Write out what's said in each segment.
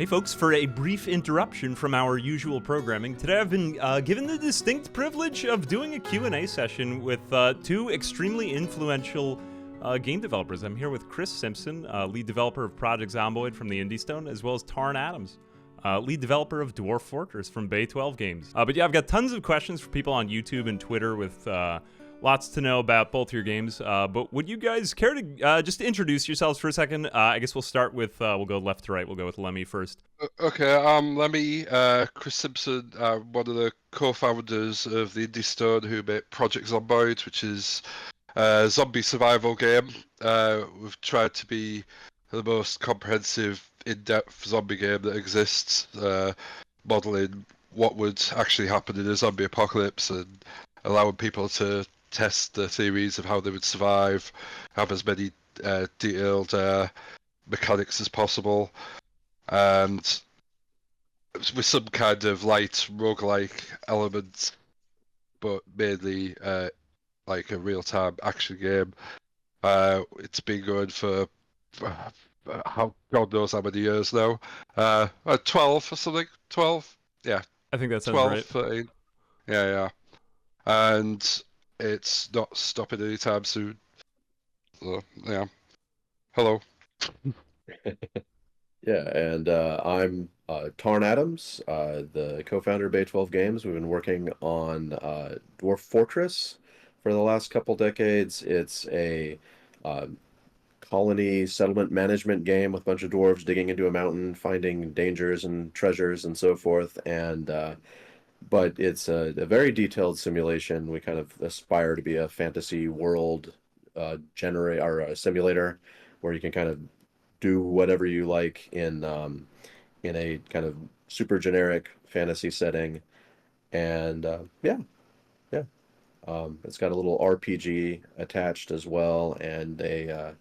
Hey folks, for a brief interruption from our usual programming, today I've been given the distinct privilege of doing a Q&A session with two extremely influential game developers. I'm here with Chris Simpson, lead developer of Project Zomboid from the Indie Stone, as well as Tarn Adams, lead developer of Dwarf Fortress from Bay 12 Games. But yeah, I've got tons of questions for people on YouTube and Twitter with lots to know about both your games. But would you guys care to just introduce yourselves for a second? I guess we'll start with, we'll go left to right. We'll go with Lemmy first. Okay, I'm Lemmy, Chris Simpson, one of the co-founders of the Indie Stone who made Project Zomboid, which is a zombie survival game. We've tried to be the most comprehensive, in-depth zombie game that exists, modeling what would actually happen in a zombie apocalypse and allowing people to test the theories of how they would survive, have as many detailed mechanics as possible, and with some kind of light roguelike elements, but mainly like a real-time action game. It's been going for how God knows how many years now. 12 or something. 12? Yeah. I think that sounds 12, right. 13. Yeah. And it's not stopping anytime soon. So, yeah. Hello. Yeah, and I'm Tarn Adams, the co-founder of Bay 12 Games. We've been working on Dwarf Fortress for the last couple decades. It's a colony settlement management game with a bunch of dwarves digging into a mountain, finding dangers and treasures and so forth. And but it's a very detailed simulation. We kind of aspire to be a fantasy world simulator where you can kind of do whatever you like in a kind of super generic fantasy setting, and it's got a little RPG attached as well, and it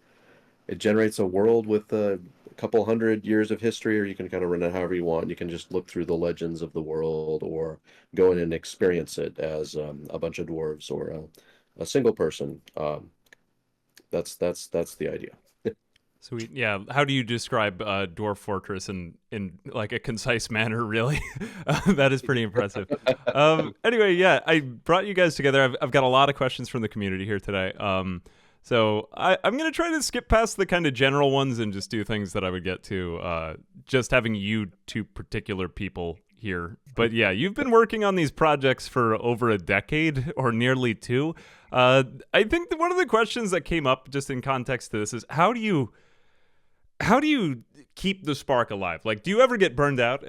generates a world with a couple hundred years of history, or you can kind of run it however you want. You can just look through the legends of the world, or go in and experience it as a bunch of dwarves or a single person. That's the idea. Sweet. Yeah. How do you describe Dwarf Fortress in like a concise manner, really? That is pretty impressive. Anyway, yeah, I brought you guys together. I've got a lot of questions from the community here today. So I'm going to try to skip past the kind of general ones and just do things that I would get to, just having you two particular people here. But yeah, you've been working on these projects for over a decade or nearly two. I think that one of the questions that came up just in context to this is how do you keep the spark alive? Like, do you ever get burned out?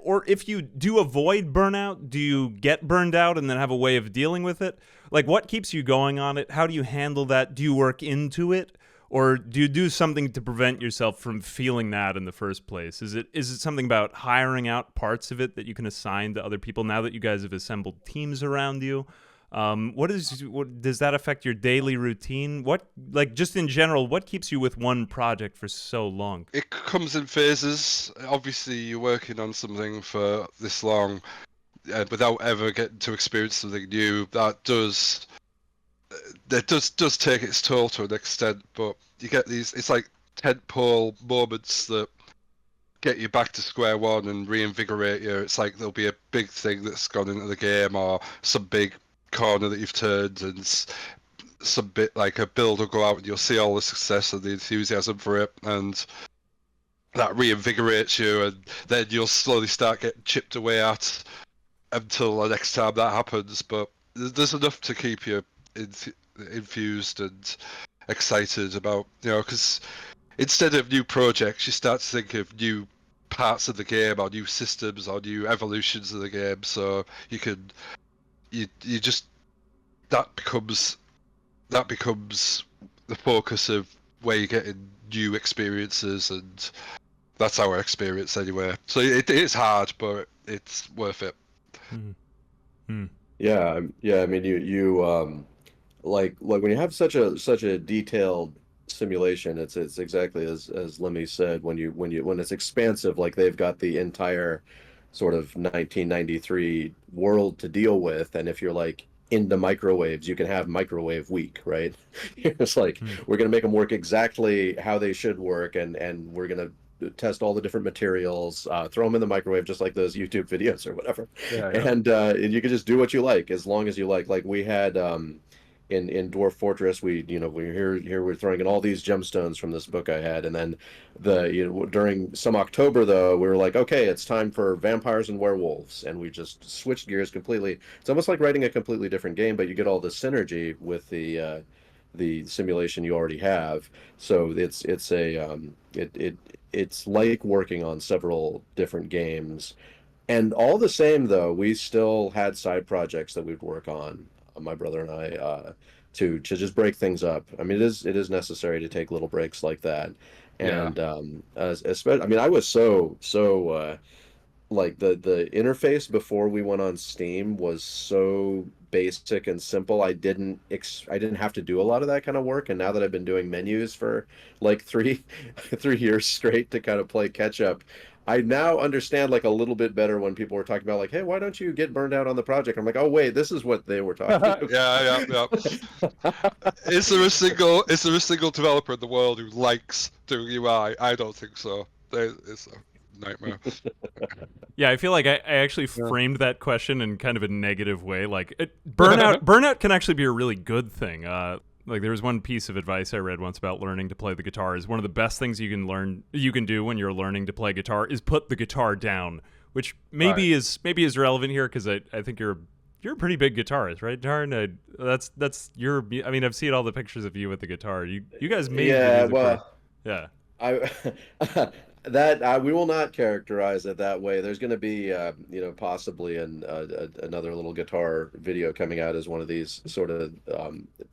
Or if you do avoid burnout, do you get burned out and then have a way of dealing with it? Like, what keeps you going on it? How do you handle that? Do you work into it? Or do you do something to prevent yourself from feeling that in the first place? Is it something about hiring out parts of it that you can assign to other people now that you guys have assembled teams around you? What does that affect your daily routine? What, like, just in general, what keeps you with one project for so long? It comes in phases. Obviously, you're working on something for this long without ever getting to experience something new. That does take its toll to an extent, but you get these, it's like tentpole moments that get you back to square one and reinvigorate you. It's like there'll be a big thing that's gone into the game, or some big corner that you've turned, and some bit like a build will go out and you'll see all the success and the enthusiasm for it, and that reinvigorates you, and then you'll slowly start getting chipped away at until the next time that happens. But there's enough to keep you infused and excited about, because instead of new projects, you start to think of new parts of the game, or new systems, or new evolutions of the game. So you just that becomes the focus of where you're getting new experiences, and that's our experience anyway. So it is hard, but it's worth it. Yeah. I mean, you like when you have such a detailed simulation, it's exactly as Lemmy said. When it's expansive, like they've got the entire sort of 1993 world to deal with, and if you're like into microwaves, you can have microwave week, right? It's like we're gonna make them work exactly how they should work, and we're gonna test all the different materials, throw them in the microwave just like those YouTube videos or whatever, Yeah, and you can just do what you like as long as you like. Like we had in Dwarf Fortress, we're we're throwing in all these gemstones from this book I had, and then during some October though, we were like, okay, it's time for vampires and werewolves, and we just switched gears completely. It's almost like writing a completely different game, but you get all the synergy with the simulation you already have. So it's like working on several different games. And all the same, though, we still had side projects that we'd work on, my brother and I, to just break things up. I mean, it is necessary to take little breaks like that. yeah. And especially, I mean, I was so like the interface before we went on Steam was so basic and simple. I didn't have to do a lot of that kind of work. And now that I've been doing menus for like three 3 years straight to kind of play catch up, I now understand like a little bit better when people were talking about like, hey, why don't you get burned out on the project? I'm like, oh wait, this is what they were talking about. Yeah. Is there a single developer in the world who likes doing UI? I don't think so. It's a nightmare. Yeah, I feel like I actually framed that question in kind of a negative way. Like burnout can actually be a really good thing. Like there was one piece of advice I read once about learning to play the guitar is one of the best things you can do when you're learning to play guitar is put the guitar down, which maybe is relevant here because I think you're a pretty big guitarist, right, Tarn? That's your. I mean, I've seen all the pictures of you with the guitar. You guys made Yeah, the music well, yeah. I that we will not characterize it that way. There's going to be, possibly another little guitar video coming out as one of these sort of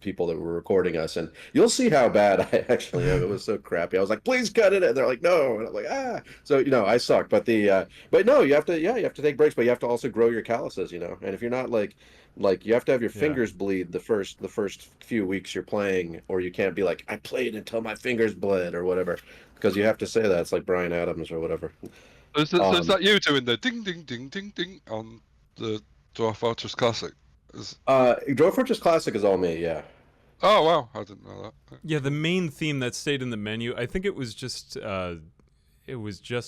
people that were recording us, and you'll see how bad I actually am. It was so crappy. I was like, "Please cut it," and they're like, "No," and I'm like, "Ah." So I suck. But but no, you have to take breaks, but you have to also grow your calluses, and if you're not like you have to have your Yeah. fingers bleed the first few weeks you're playing, or you can't be like, I played until my fingers bled or whatever, because you have to say that. It's like Brian Adams or whatever. So is Um, that you doing the ding ding ding ding ding on the Dwarf Fortress Classic? Dwarf Fortress Classic is all me, yeah. Oh wow, I didn't know that. Yeah, the Cool. main theme that stayed in the menu, I think it was just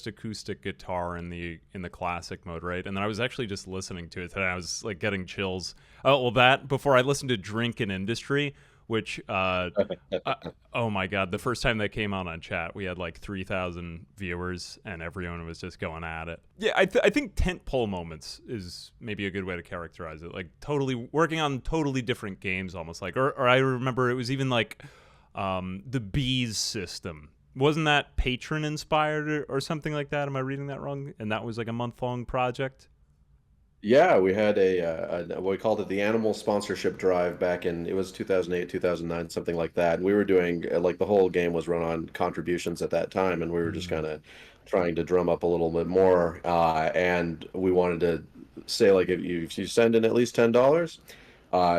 acoustic guitar in the classic mode, right? And then I was actually just listening to it today. I was like getting chills. Oh, well, that before I listened to Drink and Industry, which oh my god, the first time that came out on chat, we had like 3,000 viewers, and everyone was just going at it. Yeah, I think tentpole moments is maybe a good way to characterize it. Like totally working on totally different games, almost like, or I remember it was even like the bees system. Wasn't that patron inspired or something like that? Am I reading that wrong? And that was like a month-long project? Yeah, we had what we called it the animal sponsorship drive back in, it was 2008, 2009, something like that. And we were doing like the whole game was run on contributions at that time, and we were just kind of trying to drum up a little bit more. And we wanted to say like if you send in at least $10,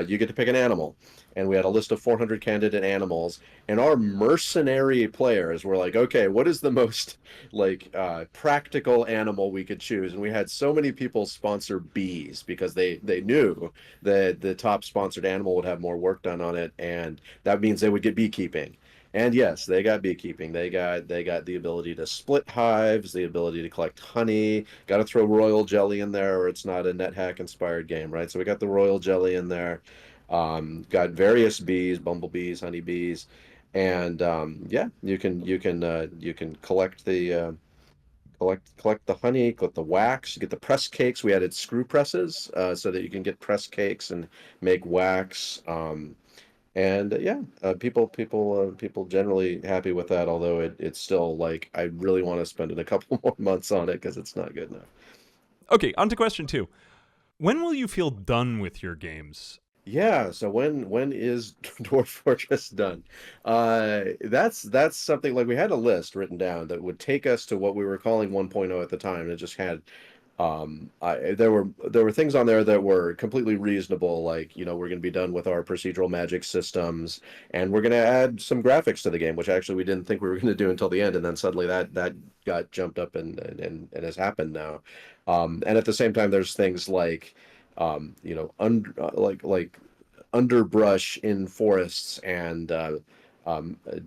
you get to pick an animal. And we had a list of 400 candidate animals, and our mercenary players were like, okay, what is the most like practical animal we could choose? And we had so many people sponsor bees because they knew that the top sponsored animal would have more work done on it, and that means they would get beekeeping. And yes, they got beekeeping. They got the ability to split hives, the ability to collect honey. Got to throw royal jelly in there, or it's not a NetHack inspired game, right? So we got the royal jelly in there. Got various bees, bumblebees, honeybees, and yeah, you can collect the honey, collect the wax. You get the press cakes. We added screw presses so that you can get press cakes and make wax. And yeah, people generally happy with that. Although it's still like I really want to spend a couple more months on it because it's not good enough. Okay, on to question 2. When will you feel done with your games? Yeah, so when is Dwarf Fortress done? That's something like we had a list written down that would take us to what we were calling 1.0 at the time. And it just had there were things on there that were completely reasonable, like we're going to be done with our procedural magic systems, and we're going to add some graphics to the game, which actually we didn't think we were going to do until the end, and then suddenly that got jumped up and has happened now. And at the same time, there's things like like underbrush in forests and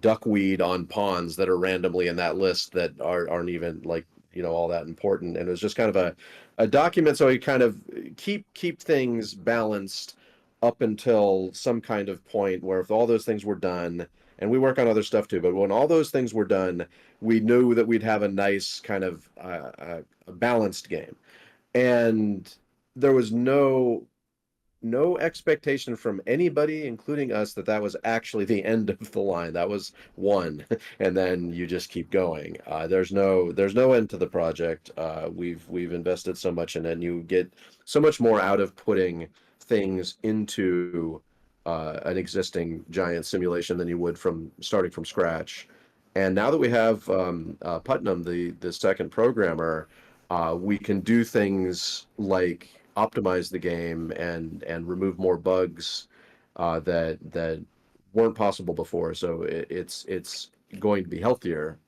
duckweed on ponds that are randomly in that list that aren't even like, all that important. And it was just kind of a document so you kind of keep things balanced up until some kind of point where if all those things were done, and we work on other stuff too, but when all those things were done, we knew that we'd have a nice kind of a balanced game. And there was no expectation from anybody, including us, that was actually the end of the line. That was one, and then you just keep going. There's no end to the project. We've invested so much in it, and you get so much more out of putting things into an existing giant simulation than you would from starting from scratch. And now that we have Putnam, the second programmer, we can do things like optimize the game and remove more bugs that weren't possible before. So it's going to be a healthier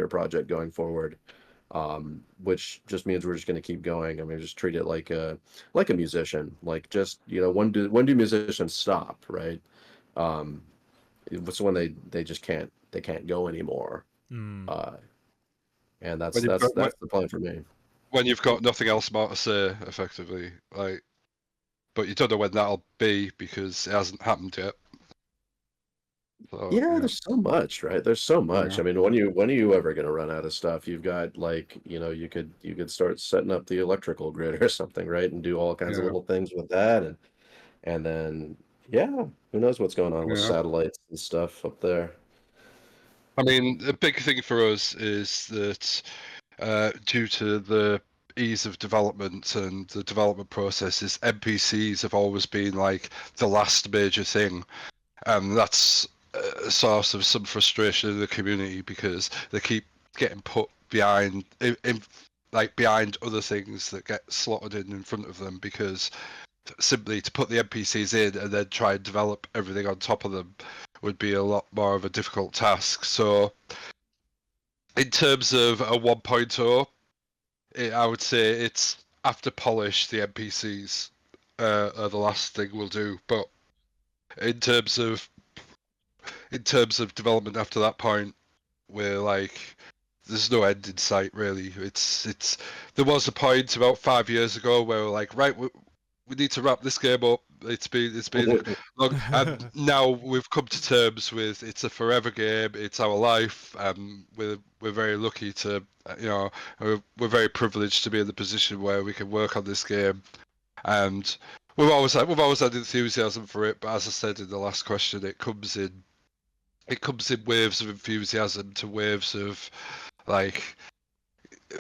project going forward, which just means we're just going to keep going. I mean, just treat it like a musician. Like just when do musicians stop, right? It's when they just can't go anymore. Mm. And that's When you've that's got, that's the plan for me. when you've got nothing else more to say, effectively, like, but you don't know when that'll be because it hasn't happened yet. So, Yeah, there's so much, right? There's so much. Yeah. I mean, when are you ever going to run out of stuff? You've got like, you could start setting up the electrical grid or something, right? And do all kinds of Yeah. little things with that, and then yeah, who knows what's going on with Yeah. satellites and stuff up there. I mean, the big thing for us is that due to the ease of development and the development processes, NPCs have always been like the last major thing, and that's a source of some frustration in the community because they keep getting put behind, like behind other things that get slotted in front of them, because simply to put the NPCs in and then try and develop everything on top of them would be a lot more of a difficult task. So in terms of a 1.0, I would say it's after polish, the NPCs are the last thing we'll do. But in terms of development after that point, we're like, there's no end in sight really. It's there was a point about 5 years ago where we're like, right, we need to wrap this game up. It's been long, and now we've come to terms with it's a forever game. It's our life, and we're very lucky to, we're very privileged to be in the position where we can work on this game, and we've always had enthusiasm for it. But as I said in the last question, it comes in waves of enthusiasm to waves of like.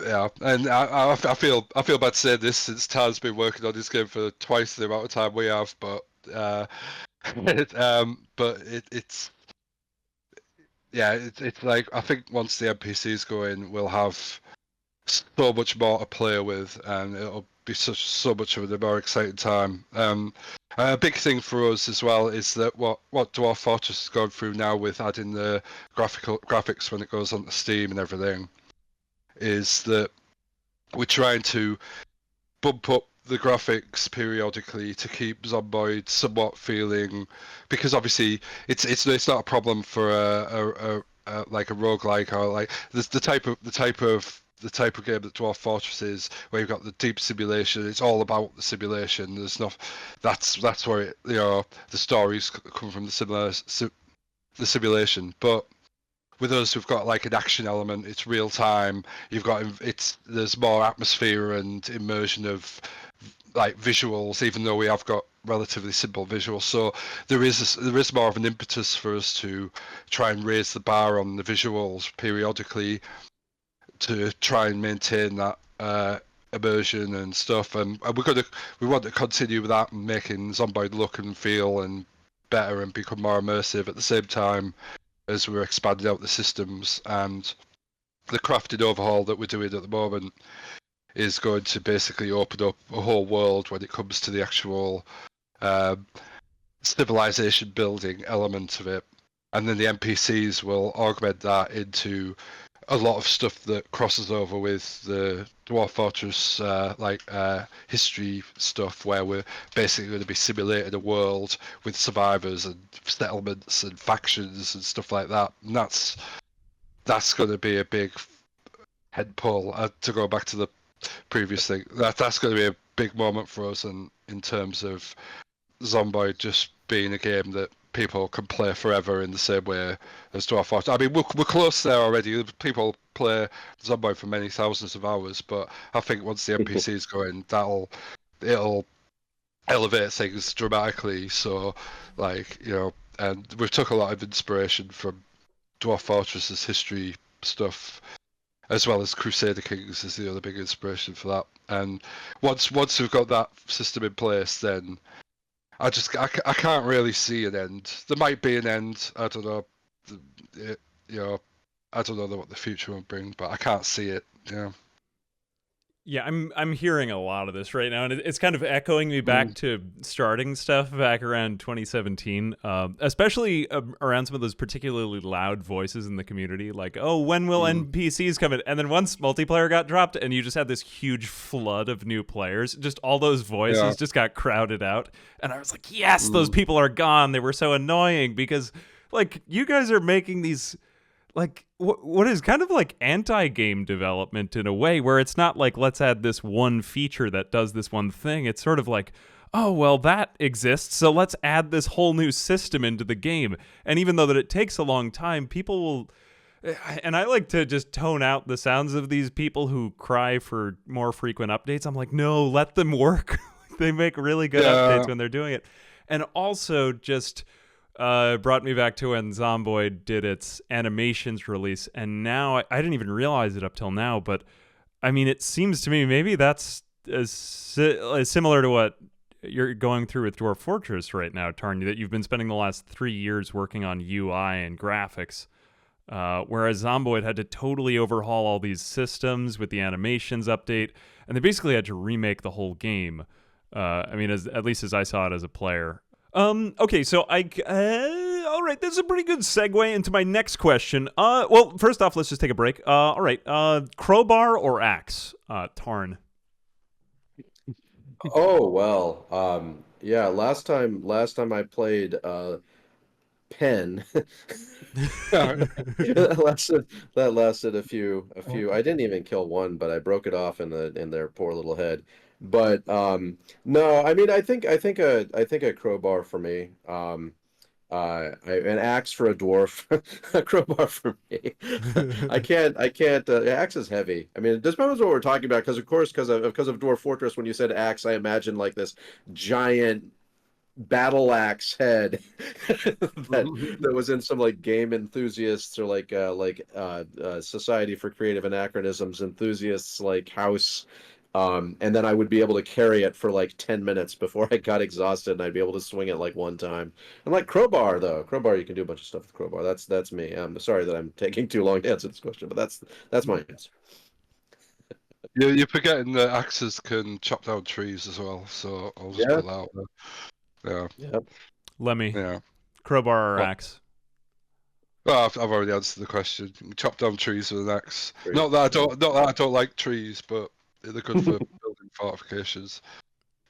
Yeah, and I feel bad saying this since Tarn's been working on this game for twice the amount of time we have, but it's like I think once the NPCs go in, we'll have so much more to play with, and it'll be so much of a more exciting time. A big thing for us as well is that what Dwarf Fortress has gone through now with adding the graphics when it goes onto Steam and everything, is that we're trying to bump up the graphics periodically to keep Zomboid somewhat feeling, because obviously it's not a problem for a like a roguelike or like the type of game that Dwarf Fortress is, where you've got the deep simulation. It's all about the simulation. There's not that's where it, the stories come from, the simulation. But with us, we've got like an action element. It's real time. There's more atmosphere and immersion of like visuals, even though we have got relatively simple visuals. So there is more of an impetus for us to try and raise the bar on the visuals periodically to try and maintain that immersion and stuff. And we want to continue with that and making Zomboid look and feel and better and become more immersive at the same time as we're expanding out the systems. And the crafting overhaul that we're doing at the moment is going to basically open up a whole world when it comes to the actual civilization building element of it. And then the NPCs will augment that into a lot of stuff that crosses over with the Dwarf Fortress history stuff, where we're basically going to be simulating a world with survivors and settlements and factions and stuff like that. And that's going to be a big head pull. To go back to the previous thing, that's going to be a big moment for us, and in terms of Zomboid just being a game that people can play forever in the same way as Dwarf Fortress. I mean, we're close there already. People play Zomboid for many thousands of hours, but I think once the NPCs go in, it'll elevate things dramatically. So, and we've took a lot of inspiration from Dwarf Fortress's history stuff, as well as Crusader Kings is the other big inspiration for that. And once we've got that system in place, then I can't really see an end. There might be an end. I don't know. I don't know what the future will bring, but I can't see it. Yeah. Yeah, I'm hearing a lot of this right now, and it's kind of echoing me back to starting stuff back around 2017, especially around some of those particularly loud voices in the community, like, "Oh, when will NPCs come in?" And then once multiplayer got dropped, and you just had this huge flood of new players, just all those voices just got crowded out, and I was like, "Yes, those people are gone." They were so annoying because, like, you guys are making these. Like, what is kind of like anti-game development in a way, where it's not like, let's add this one feature that does this one thing. It's sort of like, oh, well, that exists, so let's add this whole new system into the game. And even though that it takes a long time, people will... And I like to just tone out the sounds of these people who cry for more frequent updates. I'm like, no, let them work. They make really good updates when they're doing it. And also just... brought me back to when Zomboid did its animations release, and now I didn't even realize it up till now, but I mean, it seems to me maybe that's as similar to what you're going through with Dwarf Fortress right now, Tarn, that you've been spending the last 3 years working on UI and graphics, whereas Zomboid had to totally overhaul all these systems with the animations update, and they basically had to remake the whole game. I mean, at least as I saw it as a player. Okay, so all right, this is a pretty good segue into my next question. Well, first off, let's just take a break. All right, crowbar or axe, Tarn? Oh well, yeah. Last time I played pen. that lasted a few. I didn't even kill one, but I broke it off in their poor little head. But no, I mean, I think a crowbar for me. An axe for a dwarf, a crowbar for me. I can't. Axe is heavy. I mean, this is what we're talking about, because of course, because of Dwarf Fortress. When you said axe, I imagined like this giant battle axe head that was in some like game enthusiasts, or like Society for Creative Anachronisms enthusiasts like house. And then I would be able to carry it for like 10 minutes before I got exhausted, and I'd be able to swing it like one time. And like crowbar, you can do a bunch of stuff with crowbar. That's me. I'm sorry that I'm taking too long to answer this question, but that's my answer. You're forgetting that axes can chop down trees as well, so I'll just put that out there. Yeah. Lemmy. Yeah. Crowbar or axe? Well, I've already answered the question. You can chop down trees with an axe. Trees. Not that I don't like trees, but they're good for building fortifications.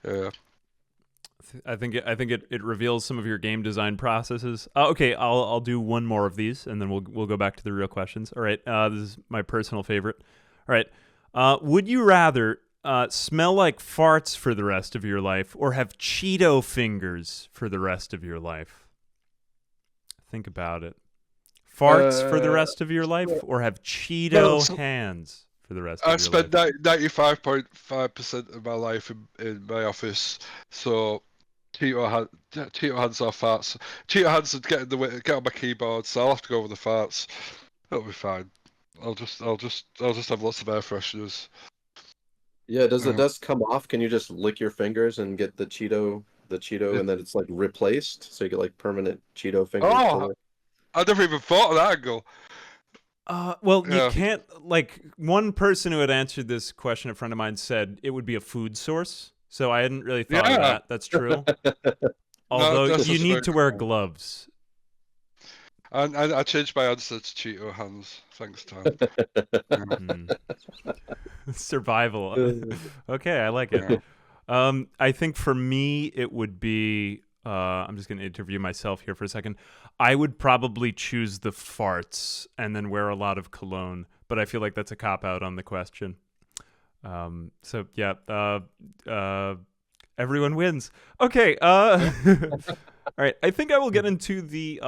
Yeah. I think it reveals some of your game design processes. Okay, I'll do one more of these, and then we'll go back to the real questions. All right, this is my personal favorite. All right, would you rather smell like farts for the rest of your life, or have Cheeto fingers for the rest of your life? Think about it. Farts for the rest of your life, or have Cheeto hands for the rest of your life? I spent 95.5% of my life in my office, so Cheeto hands are farts. Cheeto hands would get on my keyboard, so I'll have to go with the farts. It'll be fine. I'll just have lots of air fresheners. Yeah, does the dust come off? Can you just lick your fingers and get the Cheeto, and then it's like replaced, so you get like permanent Cheeto fingers? Oh, I never even thought of that angle. Well, you can't, like, one person who had answered this question, a friend of mine, said it would be a food source. So I hadn't really thought of that. That's true. Although you need to wear gloves. I changed my answer to Cheeto hands. Thanks, Tarn. Survival. Okay, I like it. I think for me it would be. I'm just going to interview myself here for a second. I would probably choose the farts and then wear a lot of cologne, but I feel like that's a cop out on the question. So yeah, everyone wins. Okay. All right. I think I will get into the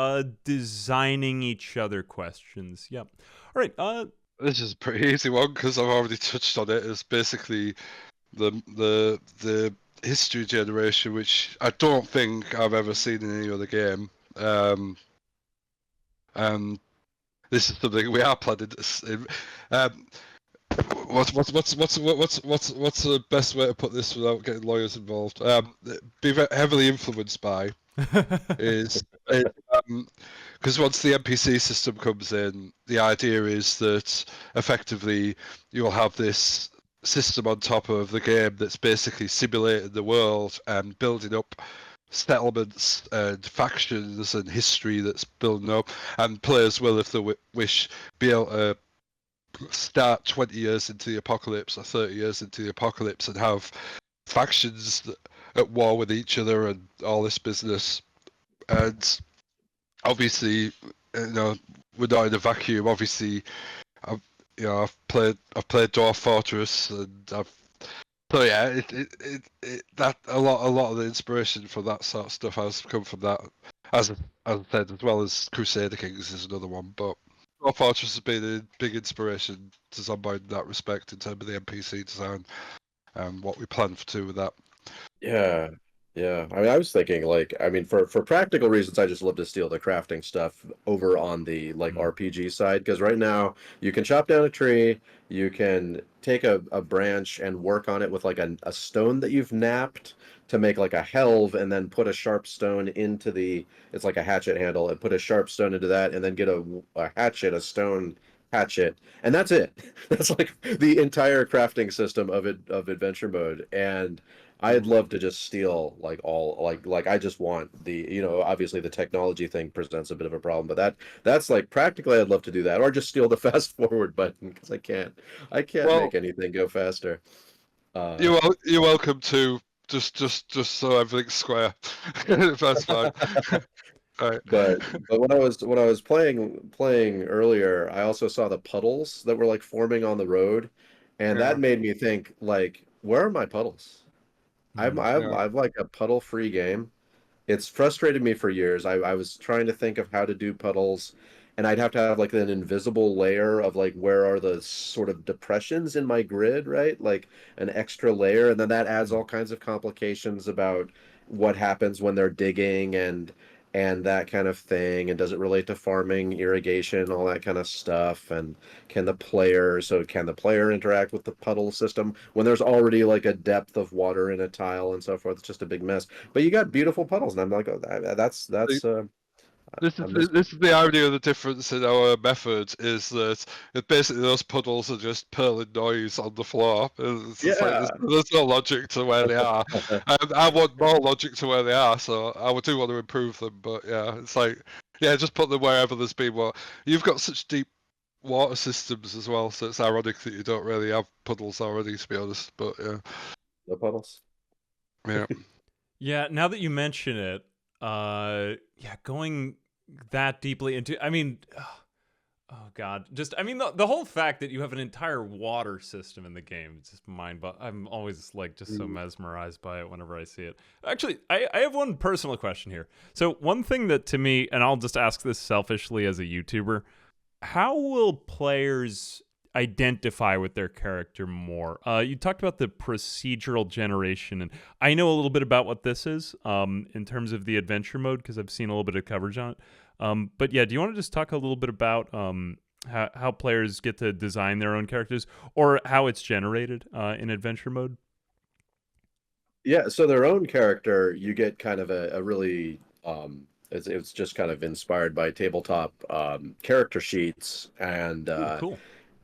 designing each other questions. Yep. All right. This is a pretty easy one because I've already touched on it. It's basically the history generation, which I don't think I've ever seen in any other game. And this is something we are planning to. What's the best way to put this without getting lawyers involved? Be heavily influenced by is because once the NPC system comes in, the idea is that effectively you'll have this system on top of the game that's basically simulating the world and building up settlements and factions and history that's building up, and players will, if they wish, be able to start 20 years into the apocalypse or 30 years into the apocalypse and have factions at war with each other and all this business. And obviously, we're not in a vacuum. Obviously, I've played Dwarf Fortress, and that a lot of the inspiration for that sort of stuff has come from that. As I said, as well as Crusader Kings is another one, but Dwarf Fortress has been a big inspiration to Zomboid in that respect in terms of the NPC design and what we plan to do with that. Yeah. Yeah. I mean, I was thinking for practical reasons, I just love to steal the crafting stuff over on the RPG side, because right now you can chop down a tree, you can take a branch and work on it with like a stone that you've napped to make like a helve, and then put a sharp stone into it's like a hatchet handle, and put a sharp stone into that, and then get a stone hatchet, and that's it. That's like the entire crafting system of adventure mode. And I'd love to just steal I just want obviously the technology thing presents a bit of a problem, but that's like practically I'd love to do that, or just steal the fast forward button, because I can't make anything go faster. You're welcome to just so everything's square. That's fine. Right. But when I was playing earlier, I also saw the puddles that were like forming on the road, and that made me think, like, where are my puddles? I've like a puddle free game. It's frustrated me for years. I was trying to think of how to do puddles, and I'd have to have like an invisible layer of like where are the sort of depressions in my grid, right? Like an extra layer, and then that adds all kinds of complications about what happens when they're digging and that kind of thing, and does it relate to farming, irrigation, all that kind of stuff, and can the player interact with the puddle system when there's already like a depth of water in a tile and so forth? It's just a big mess. But you got beautiful puddles, and I'm like, oh, that's This is the irony of the difference in our methods, is that basically those puddles are just purling noise on the floor. It's just like there's no logic to where they are. I want more logic to where they are, so I do want to improve them. But yeah, it's like, just put them wherever there's been water. You've got such deep water systems as well, so it's ironic that you don't really have puddles already, to be honest. But yeah, no puddles. Yeah. Yeah. Now that you mention it, going that deeply into, I mean, oh god, just, I mean, the whole fact that you have an entire water system in the game, it's just I'm always like just so mesmerized by it whenever I see it. Actually, I have one personal question here. So one thing that to me, and I'll just ask this selfishly as a YouTuber, how will players identify with their character more? You talked about the procedural generation, and I know a little bit about what this is in terms of the adventure mode, because I've seen a little bit of coverage on it. But yeah, do you want to just talk a little bit about how players get to design their own characters, or how it's generated in adventure mode? Yeah, so their own character, you get kind of a really it's just kind of inspired by tabletop character sheets, and Ooh, cool.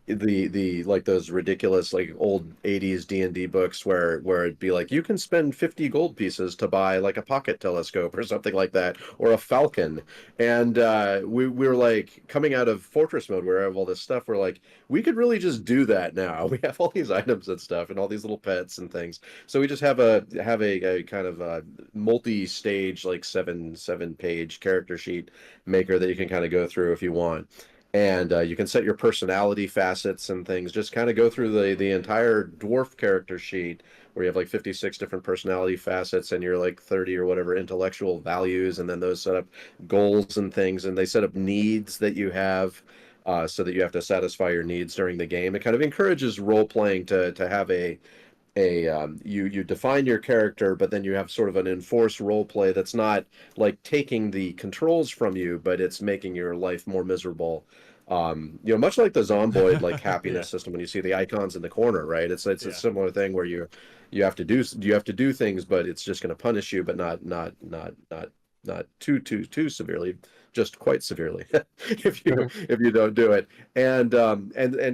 the like those ridiculous like old 80s D&D books where it'd be like you can spend 50 gold pieces to buy like a pocket telescope or something like that, or a falcon. And we were like coming out of fortress mode where we have all this stuff. We're like, we could really just do that now. We have all these items and stuff and all these little pets and things. So we just have a kind of a multi-stage like seven page character sheet maker that you can kind of go through if you want. And you can set your personality facets and things. Just kind of go through the entire dwarf character sheet where you have like 56 different personality facets and you're like 30 or whatever intellectual values, and then those set up goals and things, and they set up needs that you have, so that you have to satisfy your needs during the game. It kind of encourages role playing to have you define your character, but then you have sort of an enforced role play that's not like taking the controls from you, but it's making your life more miserable. Much like the Zomboid like happiness Yeah. system when you see the icons in the corner, right? It's a Yeah. similar thing where you have to do things, but it's just going to punish you, but not too severely, just quite severely if you don't do it. And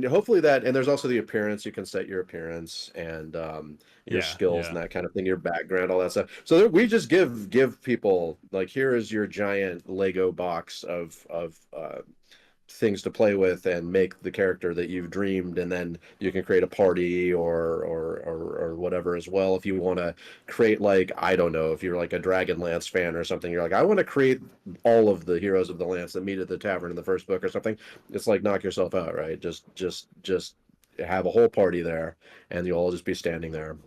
hopefully that, and there's also the appearance. You can set your appearance and your Yeah. skills Yeah. and that kind of thing, your background, all that stuff. So we just give people like, here is your giant Lego box of things to play with and make the character that you've dreamed, and then you can create a party or whatever as well. If you want to create, like, I don't know, if you're like a Dragonlance fan or something, you're like, I want to create all of the heroes of the Lance that meet at the tavern in the first book or something. It's like, knock yourself out, right? Just have a whole party there, and you'll all just be standing there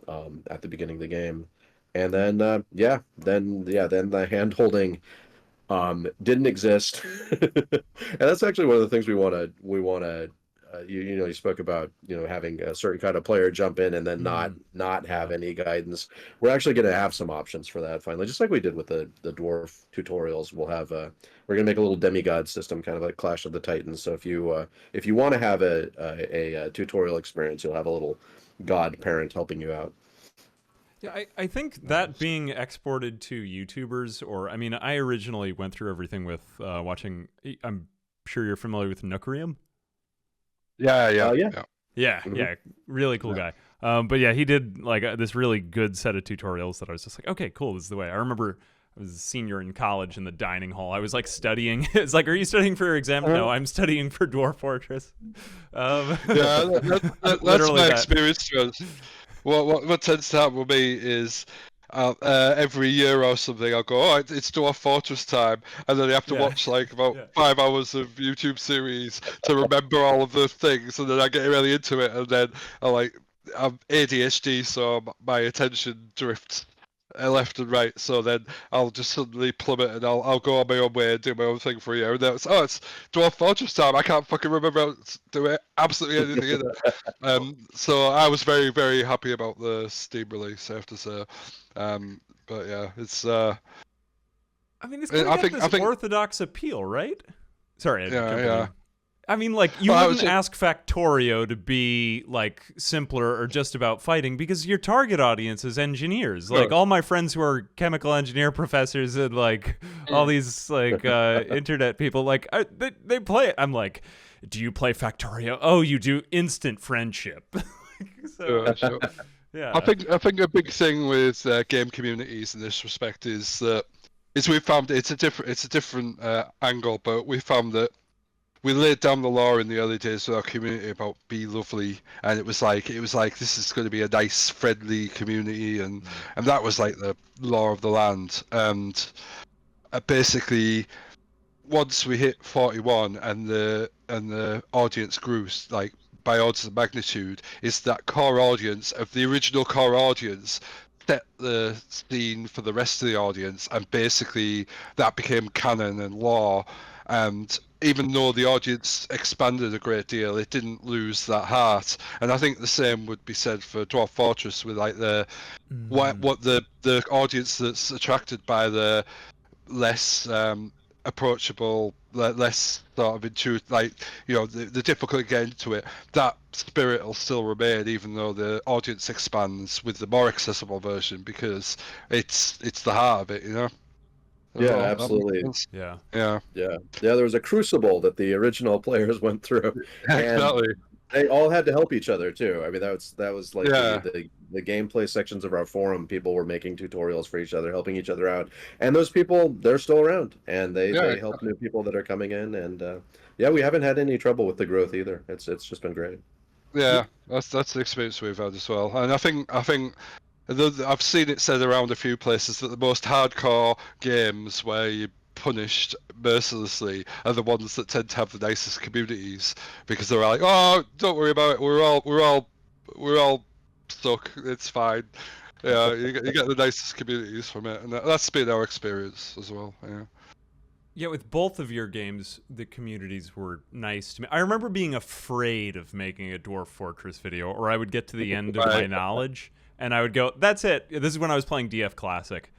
at the beginning of the game. And then then the hand holding didn't exist. And that's actually one of the things we want to you spoke about, having a certain kind of player jump in and then not have any guidance. We're actually going to have some options for that finally, just like we did with the dwarf tutorials. We're going to make a little demigod system, kind of like Clash of the Titans. So if you want to have a tutorial experience, you'll have a little god parent helping you out. Yeah, I think that being exported to YouTubers, or I mean, I originally went through everything with watching. I'm sure you're familiar with Nookrium. Yeah, yeah, Yeah. yeah. Yeah, Mhm. yeah, really cool Yeah. guy. But yeah, he did like this really good set of tutorials that I was just like, okay, cool, this is the way. I remember I was a senior in college in the dining hall. I was like studying. It's like, are you studying for your exam? No, I'm studying for Dwarf Fortress. Yeah, that's Literally my that. experience. What tends to happen with me is every year or something, I'll go, oh, it's Dwarf Fortress time, and then I have to Yeah. watch like about Yeah. 5 hours of YouTube series to remember all of the things, and then I get really into it, and then I'm ADHD, so my attention drifts left and right. So then I'll just suddenly plummet, and I'll go on my own way and do my own thing for a year. And then it's Dwarf Fortress time. I can't fucking remember how to do it. Absolutely anything in it. So I was very, very happy about the Steam release, I have to say. But yeah, it's I mean, it's kind of I got think this orthodox appeal, right? Sorry, I yeah, jumped yeah. in. I mean, like, you Well, I wouldn't was ask Factorio to be, like, simpler or just about fighting because your target audience is engineers. Like, Sure. all my friends who are chemical engineer professors and, like, all these, like, internet people, like, they play it. I'm like, do you play Factorio? Oh, you do. Instant friendship. So, Sure. yeah. I think a big thing with game communities in this respect is we found it's a different angle, but we found that we laid down the law in the early days of our community about be lovely, and it was like this is going to be a nice, friendly community, and that was like the law of the land. And basically, once we hit 41 and the audience grew like by orders of magnitude, is that core audience of the original core audience set the scene for the rest of the audience, and basically that became canon and law. And even though the audience expanded a great deal, it didn't lose that heart. And I think the same would be said for Dwarf Fortress, with like what the audience that's attracted by the less approachable, less sort of intuitive, like, the difficult getting into it. That spirit will still remain, even though the audience expands with the more accessible version, because it's the heart of it. Yeah, Oh, that makes absolutely. sense. Yeah. Yeah, Yeah, there was a crucible that the original players went through, and exactly. They all had to help each other too. I mean, that was like Yeah, the gameplay sections of our forum. People were making tutorials for each other, helping each other out, and those people they're still around, and yeah, they help new people that are coming in, and yeah, we haven't had any trouble with the growth either. It's just been great. yeah. That's the experience we've had as well, and I think I've seen it said around a few places that the most hardcore games where you're punished mercilessly are the ones that tend to have the nicest communities because they're like, oh, don't worry about it. We're all stuck. It's fine. Yeah, you get the nicest communities from it, and that's been our experience as well. Yeah. Yeah, with both of your games, the communities were nice to me. I remember being afraid of making a Dwarf Fortress video, or I would get to the end of my Right. knowledge and I would go, "That's it." This is when I was playing DF Classic,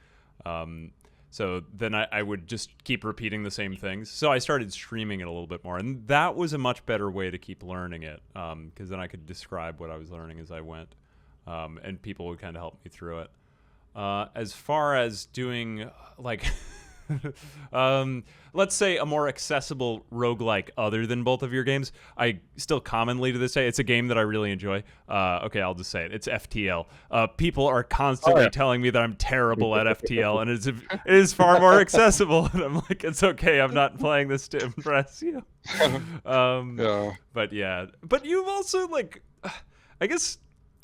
so then I would just keep repeating the same things. So I started streaming it a little bit more, and that was a much better way to keep learning it, because then I could describe what I was learning as I went, and people would kind of help me through it. As far as doing like let's say a more accessible roguelike other than both of your games, I still commonly to this day, it's a game that I really enjoy. Okay, I'll just say it. It's FTL. People are constantly telling me that I'm terrible at FTL, and it is far more accessible. And I'm like, it's okay. I'm not playing this to impress you. Yeah. But yeah, but you've also like, I guess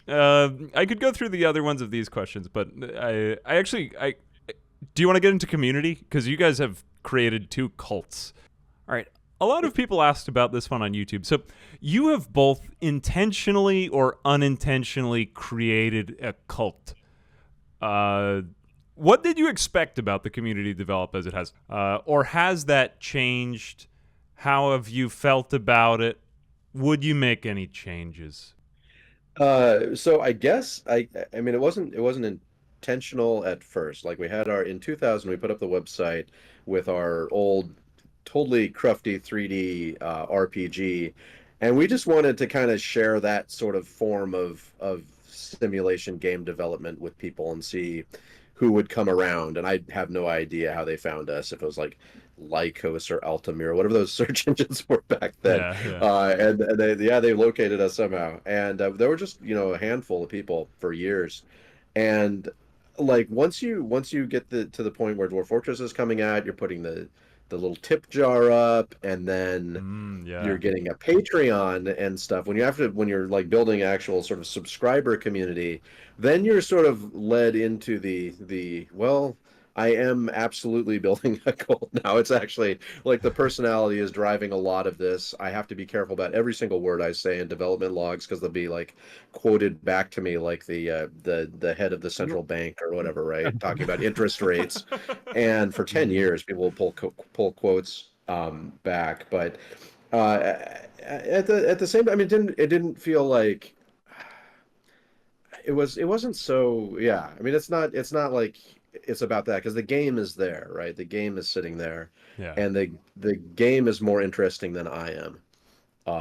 I could go through the other ones of these questions, but I do you want to get into community? Because you guys have created two cults. All right. A lot of people asked about this one on YouTube. So you have both intentionally or unintentionally created a cult. What did you expect about the community develop as it has? Or has that changed? How have you felt about it? Would you make any changes? So I guess I mean it wasn't intentional at first. Like we had our in 2000 we put up the website with our old totally crufty 3D RPG, and we just wanted to kind of share that sort of form of simulation game development with people and see who would come around. And I have no idea how they found us, if it was like Lycos or Altamira, whatever those search engines were back then. Yeah, yeah. And they located us somehow. And there were just a handful of people for years. And like once you get to the point where Dwarf Fortress is coming out, you're putting the little tip jar up, and then you're Yeah. getting a Patreon and stuff. When you're like building actual sort of subscriber community, then you're sort of led into the well, I am absolutely building a cult now. It's actually like the personality is driving a lot of this. I have to be careful about every single word I say in development logs because they'll be like quoted back to me like the head of the central bank or whatever, right? Talking about interest rates. And for 10 years, people will pull quotes back. But at the same time, it didn't feel like it wasn't so, yeah. I mean, it's not like it's about that because the game is there, right? The game is sitting there, Yeah. and the game is more interesting than I am,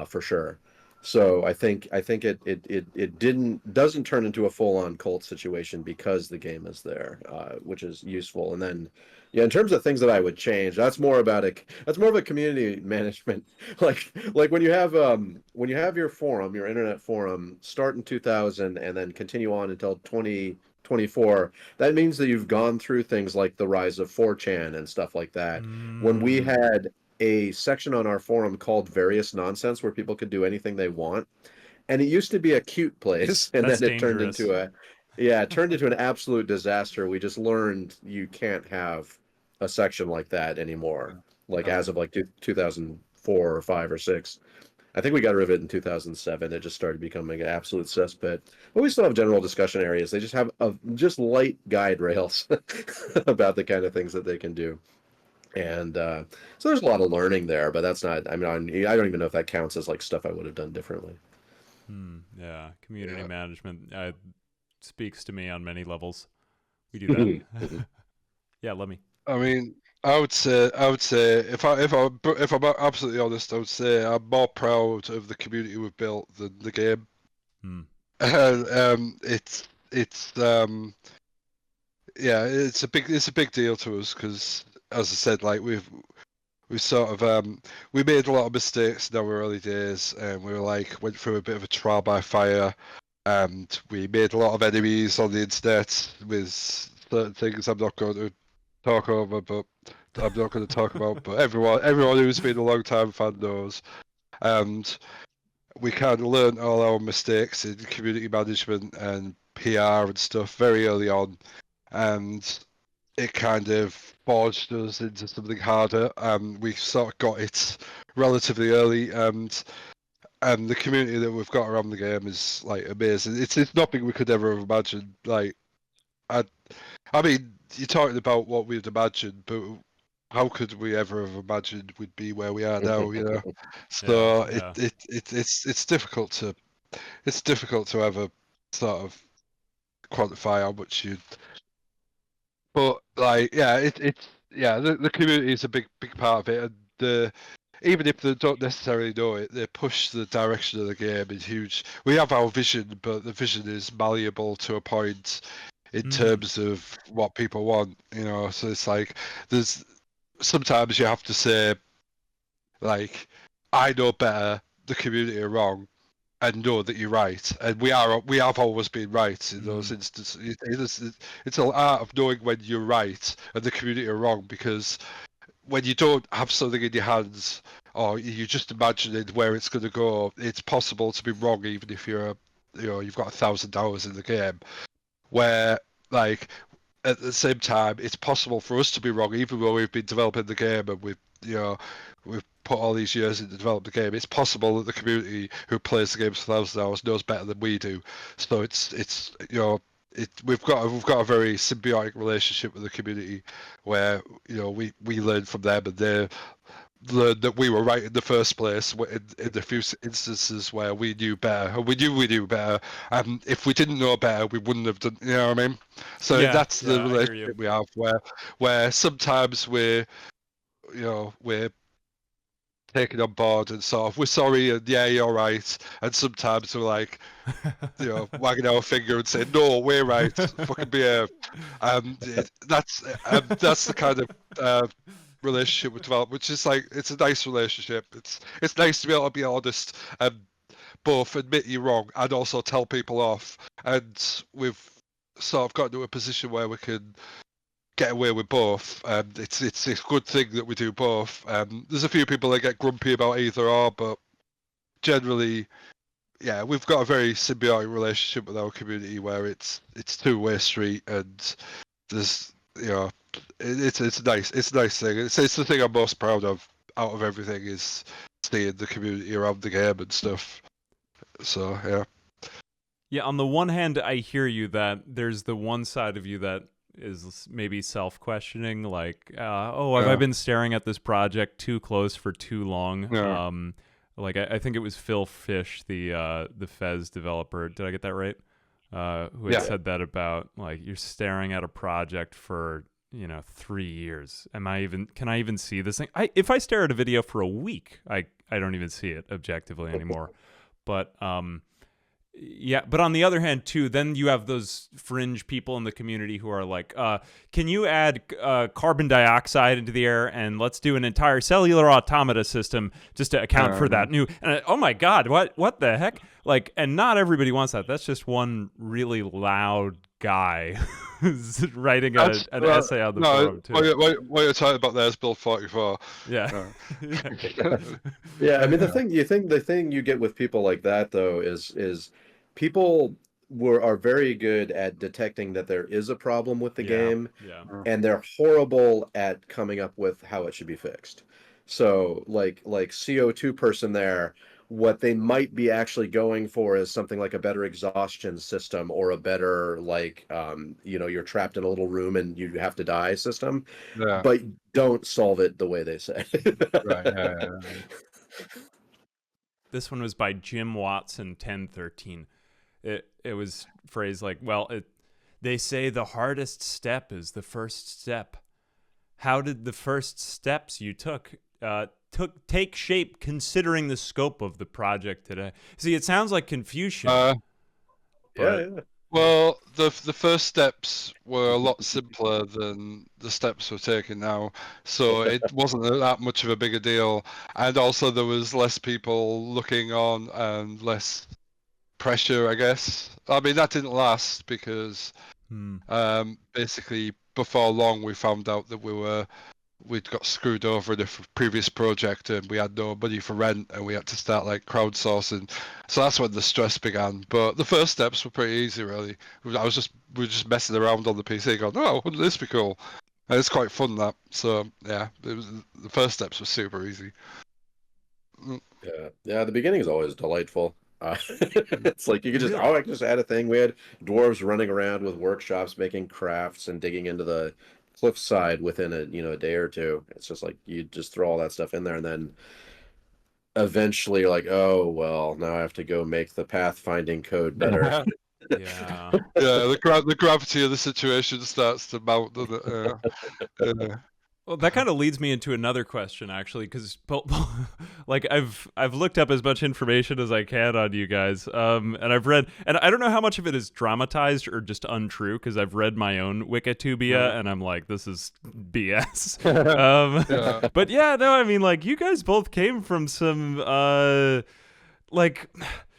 for sure. So I think it doesn't turn into a full-on cult situation because the game is there, which is useful. And then, yeah, in terms of things that I would change, that's more of a community management. Like when you have your forum, your internet forum, start in 2000 and then continue on until 2024. That means that you've gone through things like the rise of 4chan and stuff like that. When we Mm, had a section on our forum called Various Nonsense where people could do anything they want. And it used to be a cute place, and that's then it turned dangerous. into it turned into an absolute disaster. We just learned you can't have a section like that anymore. Like as of like 2004 or 5 or 6. I think we got rid of it in 2007. It just started becoming an absolute cesspit. But we still have general discussion areas. They just have just light guide rails about the kind of things that they can do. And so there's a lot of learning there, but that's not, I mean, I don't even know if that counts as like stuff I would have done differently. Yeah, community Yeah. management speaks to me on many levels. We do that. Yeah, let me. I mean, I would say, if I'm absolutely honest, I would say I'm more proud of the community we've built than the game. Hmm. And it's yeah, it's a big deal to us because, as I said, like we sort of we made a lot of mistakes in our early days, and we were like went through a bit of a trial by fire, and we made a lot of enemies on the internet with certain things I'm not going to talk over, but I'm not going to talk about. But everyone who's been a long time fan knows, and we kind of learned all our mistakes in community management and PR and stuff very early on, and it kind of forged us into something harder. We sort of got it relatively early, and the community that we've got around the game is like amazing. It's nothing we could ever have imagined. Like, I mean, you're talking about what we'd imagined, but how could we ever have imagined we'd be where we are now? You know, so Yeah. it's difficult to ever sort of quantify how much you. But like, yeah, it's yeah, the community is a big part of it, and even if they don't necessarily know it, they push the direction of the game in huge. We have our vision, but the vision is malleable to a point in terms of what people want, you know. So it's like there's sometimes you have to say, like, I know better, the community are wrong, and know that you're right. And we have always been right in those instances. It's an art of knowing when you're right and the community are wrong, because when you don't have something in your hands, or you just imagining where it's going to go, it's possible to be wrong, even if you've got 1,000 hours in the game. Where, like, at the same time, it's possible for us to be wrong, even though we've been developing the game and we've put all these years into developing the game. It's possible that the community who plays the games for 1,000 hours knows better than we do. So we've got a very symbiotic relationship with the community, where we learn from them, and they learn that we were right in the first place in the few instances where we knew better, and we knew better, and if we didn't know better, we wouldn't have done. You know what I mean? So that's the I hear you. relationship we have, where sometimes we're taken on board and sort of we're sorry and yeah, you're right, and sometimes we're like wagging our finger and saying no, we're right, fucking behave. That's the kind of relationship we develop, which is like, it's a nice relationship. It's nice to be able to be honest and both admit you're wrong and also tell people off, and we've sort of got to a position where we can get away with both. It's a good thing that we do both. There's a few people that get grumpy about either or, but generally, yeah, we've got a very symbiotic relationship with our community where it's two-way street, and there's it's nice. It's a nice thing. It's the thing I'm most proud of out of everything, is seeing the community around the game and stuff. So yeah. Yeah, on the one hand, I hear you that there's the one side of you that is maybe self-questioning, like, have I been staring at this project too close for too long? Yeah. Like I think it was Phil Fish, the Fez developer. Did I get that right? Who had said that about, like, you're staring at a project for 3 years. Can I even see this thing? If I stare at a video for a week, I don't even see it objectively anymore. But yeah, but on the other hand, too, then you have those fringe people in the community who are like, can you add carbon dioxide into the air, and let's do an entire cellular automata system just to account for that new. And oh my God, what the heck? Like, and not everybody wants that. That's just one really loud guy who's writing an essay on the forum, too. What you're talking about there is Bill 44. Yeah. Yeah, I mean, the thing you get with people like that, though, is people are very good at detecting that there is a problem with the game, and they're horrible at coming up with how it should be fixed. So, like CO2 person there, what they might be actually going for is something like a better exhaustion system, or a better, like, you're trapped in a little room and you have to die system. Yeah. But don't solve it the way they say. Right. Yeah. This one was by Jim Watson 1013. It was phrased like, well, they say the hardest step is the first step. How did the first steps you took take shape, considering the scope of the project today? See, it sounds like Confucian. Yeah. Well, the first steps were a lot simpler than the steps we're taking now, so it wasn't that much of a bigger deal. And also, there was less people looking on and less pressure, I guess. I mean, that didn't last because basically before long we found out that we'd got screwed over in a previous project and we had no money for rent and we had to start like crowdsourcing. So that's when the stress began. But the first steps were pretty easy, really. We were just messing around on the PC, going, "Oh, wouldn't this be cool?" And it's quite fun that. So yeah, the first steps were super easy. Yeah. The beginning is always delightful. It's like you could I can just add a thing. We had dwarves running around with workshops, making crafts and digging into the cliffside within a day or two. It's just like you just throw all that stuff in there, and then eventually you're like, oh well, now I have to go make the pathfinding code better. Yeah. The gravity of the situation starts to mount, doesn't it? Well, that kind of leads me into another question, actually, because like I've looked up as much information as I can on you guys, and I've read, and I don't know how much of it is dramatized or just untrue, because I've read my own Wikitubia, and I'm like, this is BS. But yeah, no, I mean, like, you guys both came from some, like,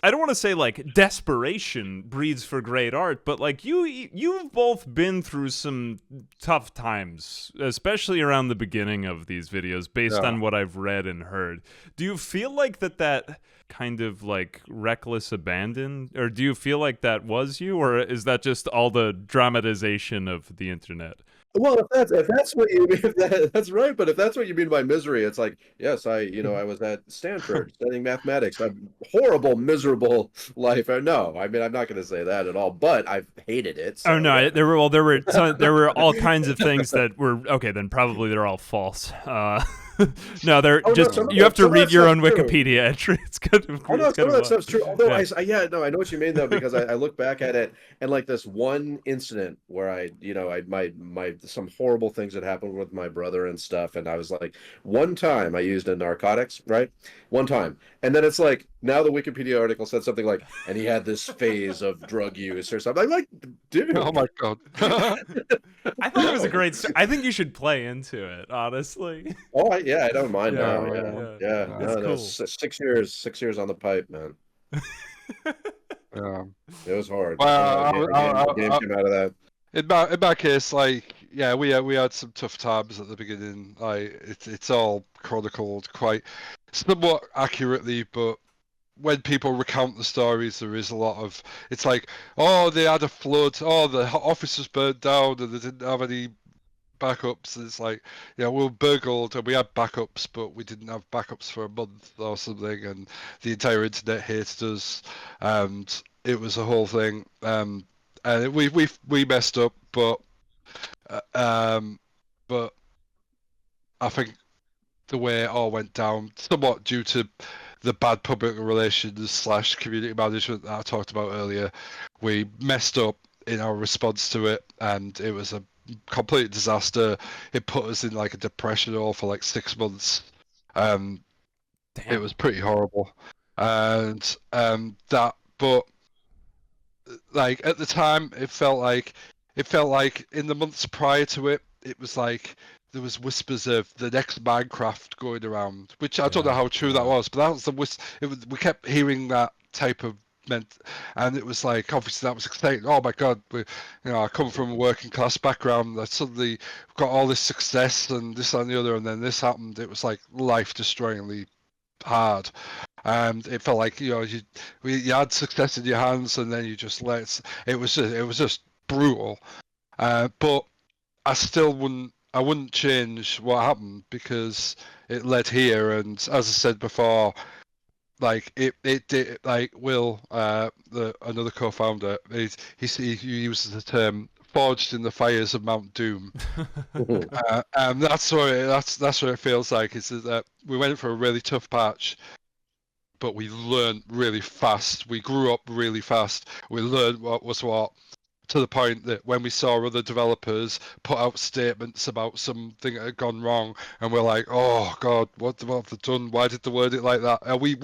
I don't want to say like desperation breeds for great art, but like you've both been through some tough times, especially around the beginning of these videos, based on what I've read and heard. Do you feel like that kind of like reckless abandon, or do you feel like that was you, or is that just all the dramatization of the internet? Well, if that's what you mean, that's right. But if that's what you mean by misery, it's like, yes, I was at Stanford studying mathematics. A horrible, miserable life. No, I mean, I'm not going to say that at all. But I've hated it. So, oh no, yeah. there were all kinds of things that were okay. Then probably they're all false. No, they're just you have to read your own Wikipedia entry. It's good. Some of that stuff's true. Although I know what you mean though, because I look back at it and like this one incident where I my some horrible things that happened with my brother and stuff, and I was like, one time I used a narcotics, right? One time, and then it's like now the Wikipedia article said something like, and he had this phase of drug use or something. I'm like, dude, oh my god. I thought it was a great story. I think you should play into it, honestly. Oh, I don't mind now. Yeah. It's cool. 6 years on the pipe, man. It was hard. Well, game came out of that. In my case, like, yeah, we had some tough times at the beginning. Like, it's all chronicled quite somewhat accurately, but when people recount the stories, there is a lot of. It's like, oh, they had a flood. Oh, the office was burnt down, and they didn't have any backups. And it's like, yeah, we were burgled, and we had backups, but we didn't have backups for a month or something, and the entire internet hated us, and it was a whole thing. And we messed up, but I think the way it all went down, somewhat due to the bad public relations / community management that I talked about earlier, we messed up in our response to it, and it was a complete disaster. It put us in like a depression all for like 6 months. It was pretty horrible, and but like at the time, it felt like in the months prior to it, it was like there was whispers of the next Minecraft going around, which I don't know how true that was, but that was we kept hearing that type of and it was like obviously that was exciting. Oh my god, I come from a working class background. I suddenly got all this success and this and the other, and then this happened. It was like life destroyingly hard. And it felt like you had success in your hands, and then you just it was just brutal. But I still wouldn't change what happened because it led here. And as I said before, like it did. Like Will, another co-founder, he uses the term "forged in the fires of Mount Doom," and that's what it feels like. Is that we went for a really tough patch, but we learned really fast. We grew up really fast. We learned what was what, to the point that when we saw other developers put out statements about something that had gone wrong, and we're like, oh god, what have they done? Why did they word it like that? And we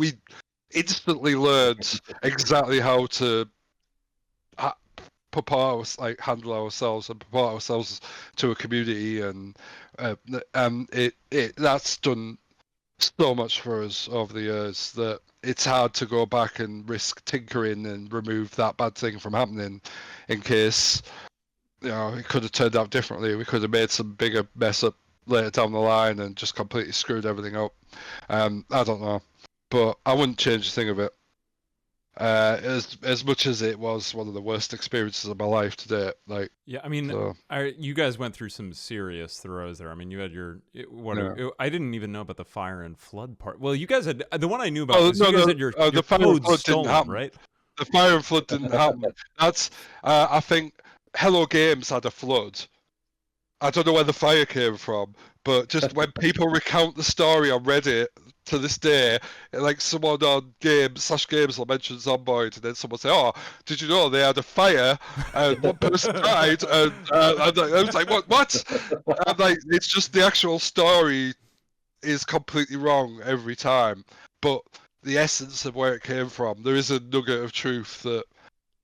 instantly learned exactly how to handle ourselves and purport ourselves to a community, and that's done so much for us over the years that it's hard to go back and risk tinkering and remove that bad thing from happening, in case it could have turned out differently. We could have made some bigger mess up later down the line and just completely screwed everything up. I don't know, but I wouldn't change a thing of it. As much as it was one of the worst experiences of my life to date. Yeah, I mean, you guys went through some serious throws there. I mean, you had I didn't even know about the fire and flood part. Well, you guys had the one I knew about. You guys had your the fire and flood stolen, didn't happen, right? The fire and flood didn't happen. That's I think Hello Games had a flood. I don't know where the fire came from, but just when people recount the story on Reddit to this day, like someone on games will mention Zomboid, and then someone say, "Oh, did you know they had a fire and one person died?" And I was like, "What?" And it's just the actual story is completely wrong every time, but the essence of where it came from, there is a nugget of truth that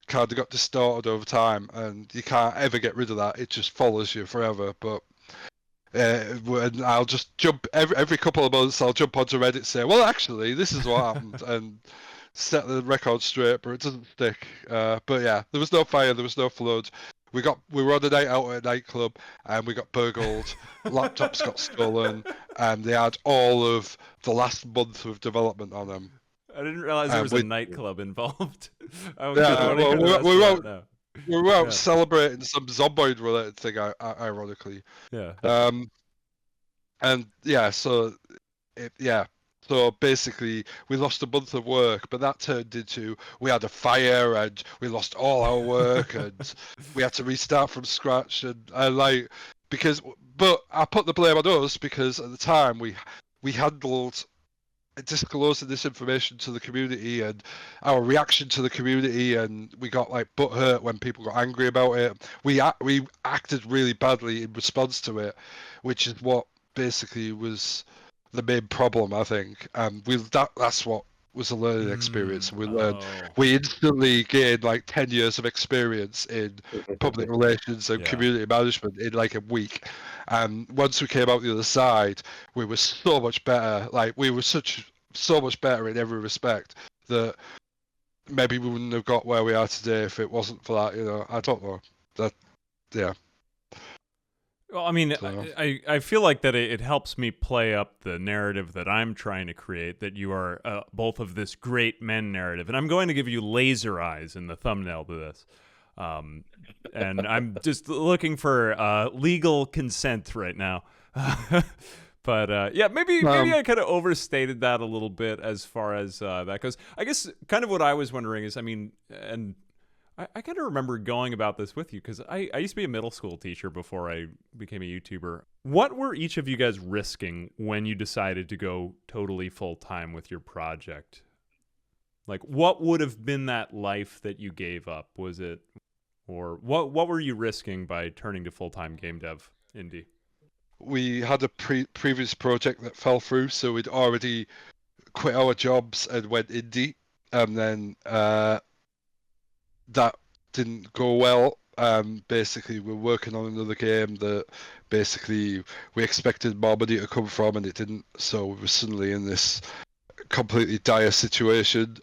kind of got distorted over time, and you can't ever get rid of that. It just follows you forever. But and I'll just jump every couple of months. I'll jump onto Reddit and say, "Well, actually, this is what happened," and set the record straight, but it doesn't stick. But yeah, there was no fire, there was no flood. We were on a night out at a nightclub, and we got burgled. Laptops got stolen, and they had all of the last month of development on them. I didn't realize there was a nightclub involved. We were out celebrating some Zomboid related thing, ironically. Yeah. And yeah, so basically we lost a month of work, but that turned into we had a fire and we lost all our work and we had to restart from scratch, and but I put the blame on us because at the time we handled disclosing this information to the community and our reaction to the community, and we got butthurt when people got angry about it. We acted really badly in response to it, which is what basically was the main problem, I think. And that's what was a learning experience. We learned. We instantly gained 10 years of experience in public relations and community management in a week. And once we came out the other side, we were so much better. We were so much better in every respect that maybe we wouldn't have got where we are today if it wasn't for that. I don't know. Well, I mean, I feel like that it helps me play up the narrative that I'm trying to create, that you are both of this great men narrative. And I'm going to give you laser eyes in the thumbnail to this. And I'm just looking for legal consent right now. But maybe I kind of overstated that a little bit as far as that goes. I guess kind of what I was wondering is, I mean, and I kind of remember going about this with you because I used to be a middle school teacher before I became a YouTuber. What were each of you guys risking when you decided to go totally full-time with your project? What would have been that life that you gave up? Was it, or what were you risking by turning to full-time game dev indie? We had a previous project that fell through, so we'd already quit our jobs and went indie, and then that didn't go well. Basically, we're working on another game that basically we expected more money to come from, and it didn't. So we were suddenly in this completely dire situation.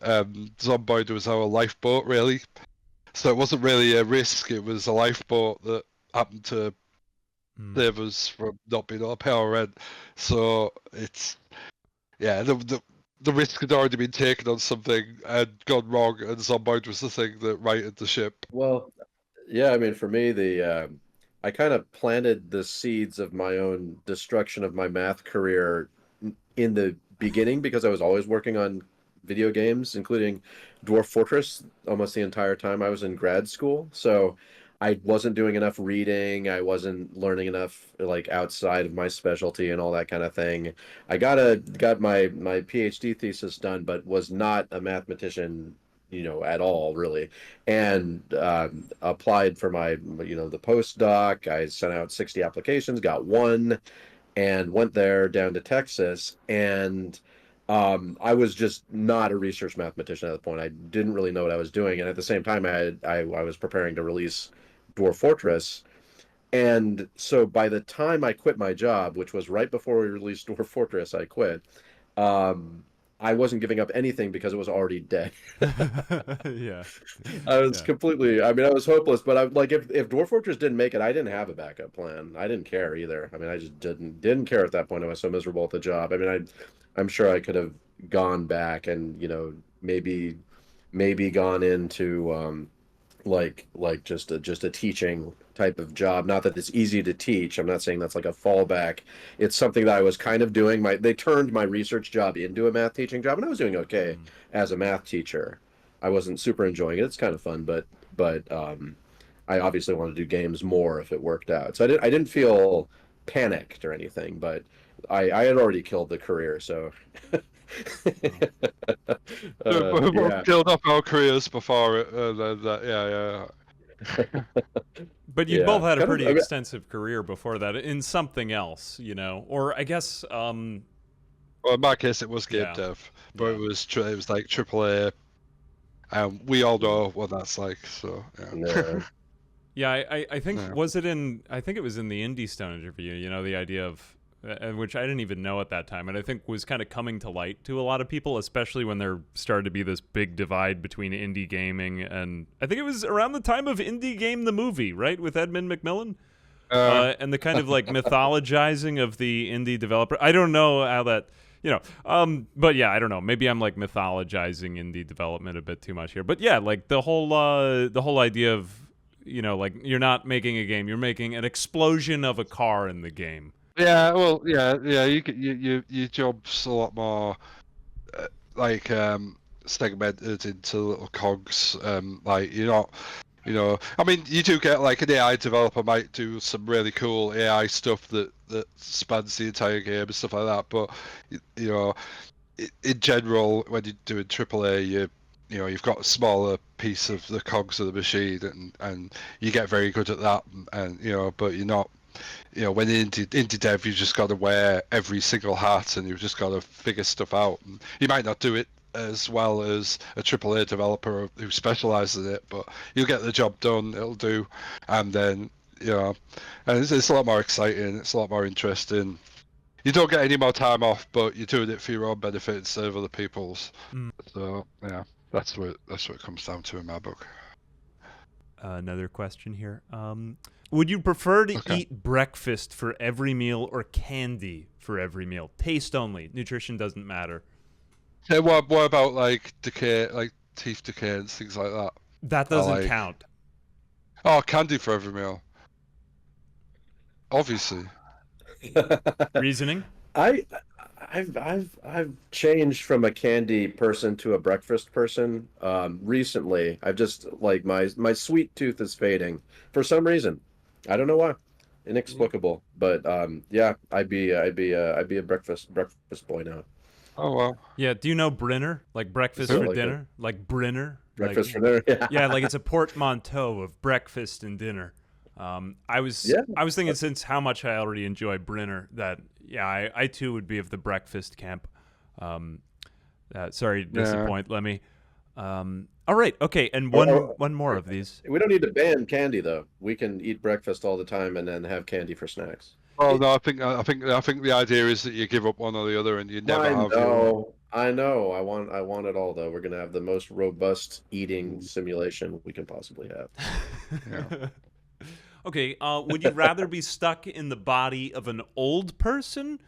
Zomboid was our lifeboat, really. So it wasn't really a risk; it was a lifeboat that happened to save us from not being able to pay our rent. So it's the risk had already been taken on something and gone wrong, and Zomboid was the thing that righted the ship. Well, yeah, I mean, for me, I kind of planted the seeds of my own destruction of my math career in the beginning because I was always working on video games, including Dwarf Fortress, almost the entire time I was in grad school. So I wasn't doing enough reading. I wasn't learning enough outside of my specialty and all that kind of thing. I got my PhD thesis done, but was not a mathematician, at all really. And applied for my, the postdoc. I sent out 60 applications, got one, and went there down to Texas. And I was just not a research mathematician at the point. I didn't really know what I was doing, and at the same time, I was preparing to release Dwarf Fortress. And so by the time I quit my job, which was right before we released Dwarf Fortress, I quit. Um, I wasn't giving up anything because it was already dead. Yeah. I was Yeah. completely, I mean, I was hopeless, but I like if Dwarf Fortress didn't make it, I didn't have a backup plan. I didn't care either. I mean, I just didn't care at that point. I was so miserable at the job. I mean, I'm sure I could have gone back and, maybe gone into like just a teaching type of job. Not that it's easy to teach. I'm not saying that's like a fallback. It's something that I was kind of doing. They turned my research job into a math teaching job, and I was doing okay Mm. as a math teacher. I wasn't super enjoying it. It's kind of fun, but I obviously wanted to do games more if it worked out. So I didn't feel panicked or anything, but I had already killed the career, so Oh. We both yeah. killed off our careers before it. Yeah. But you'd both Yeah. had a Kind of, pretty I mean, extensive career before that in something else, or I guess, Well, in my case, it was game yeah, dev, but yeah. it was like AAA. We all know what that's like. So yeah. no. Yeah, I think Yeah. I think it was in the Indie Stone interview, the idea of which I didn't even know at that time, and I think was kind of coming to light to a lot of people, especially when there started to be this big divide between indie gaming and I think it was around the time of Indie Game the movie, right, with Edmund McMillan, and the kind of like mythologizing of the indie developer. I don't know how that. But yeah, I don't know. Maybe I'm like mythologizing indie development a bit too much here. But yeah, like the whole idea of like you're not making a game, you're making an explosion of a car in the game. Yeah, well, yeah. Your job's a lot more like segmented into little cogs. Like you're not, I mean, you do get like an AI developer might do some really cool AI stuff that spans the entire game and stuff like that. But you know, in general, when you're doing AAA, you've got a smaller piece of the cogs of the machine, and you get very good at that, and but you're not. When indie dev, you just got to wear every single hat, and you've just got to figure stuff out. And you might not do it as well as a AAA developer who specializes in it, but you'll get the job done. It'll do, and then and it's a lot more exciting. It's a lot more interesting. You don't get any more time off, but you're doing it for your own benefit instead of other people's. Mm. So yeah, that's what it comes down to in my book. Another question here. Would you prefer to Okay. eat breakfast for every meal or candy for every meal? Taste only. Nutrition doesn't matter. Hey, what about like decay, like teeth decay and things like that? That I doesn't like count. candy for every meal. Obviously. Reasoning? I I've changed from a candy person to a breakfast person recently. I've just like my sweet tooth is fading for some reason. I don't know why. Inexplicable. But yeah, I'd be a breakfast boy now. Oh well. Yeah. Do you know Brinner? Like breakfast Sound for like it. dinner? Like Brinner? Breakfast for dinner. Yeah. Yeah, like it's a portmanteau of breakfast and dinner. I was Yeah. I was thinking since how much I already enjoy Brinner that yeah I too would be of the breakfast camp. Sorry to disappoint, Lemmy. All right, okay, and one more of these. We don't need to ban candy though. We can eat breakfast all the time and then have candy for snacks. Oh no, I think the idea is that you give up one or the other and you never I have know. I know. I want it all though. We're gonna have the most robust eating simulation we can possibly have. Yeah. Okay, would you rather be stuck in the body of an old person,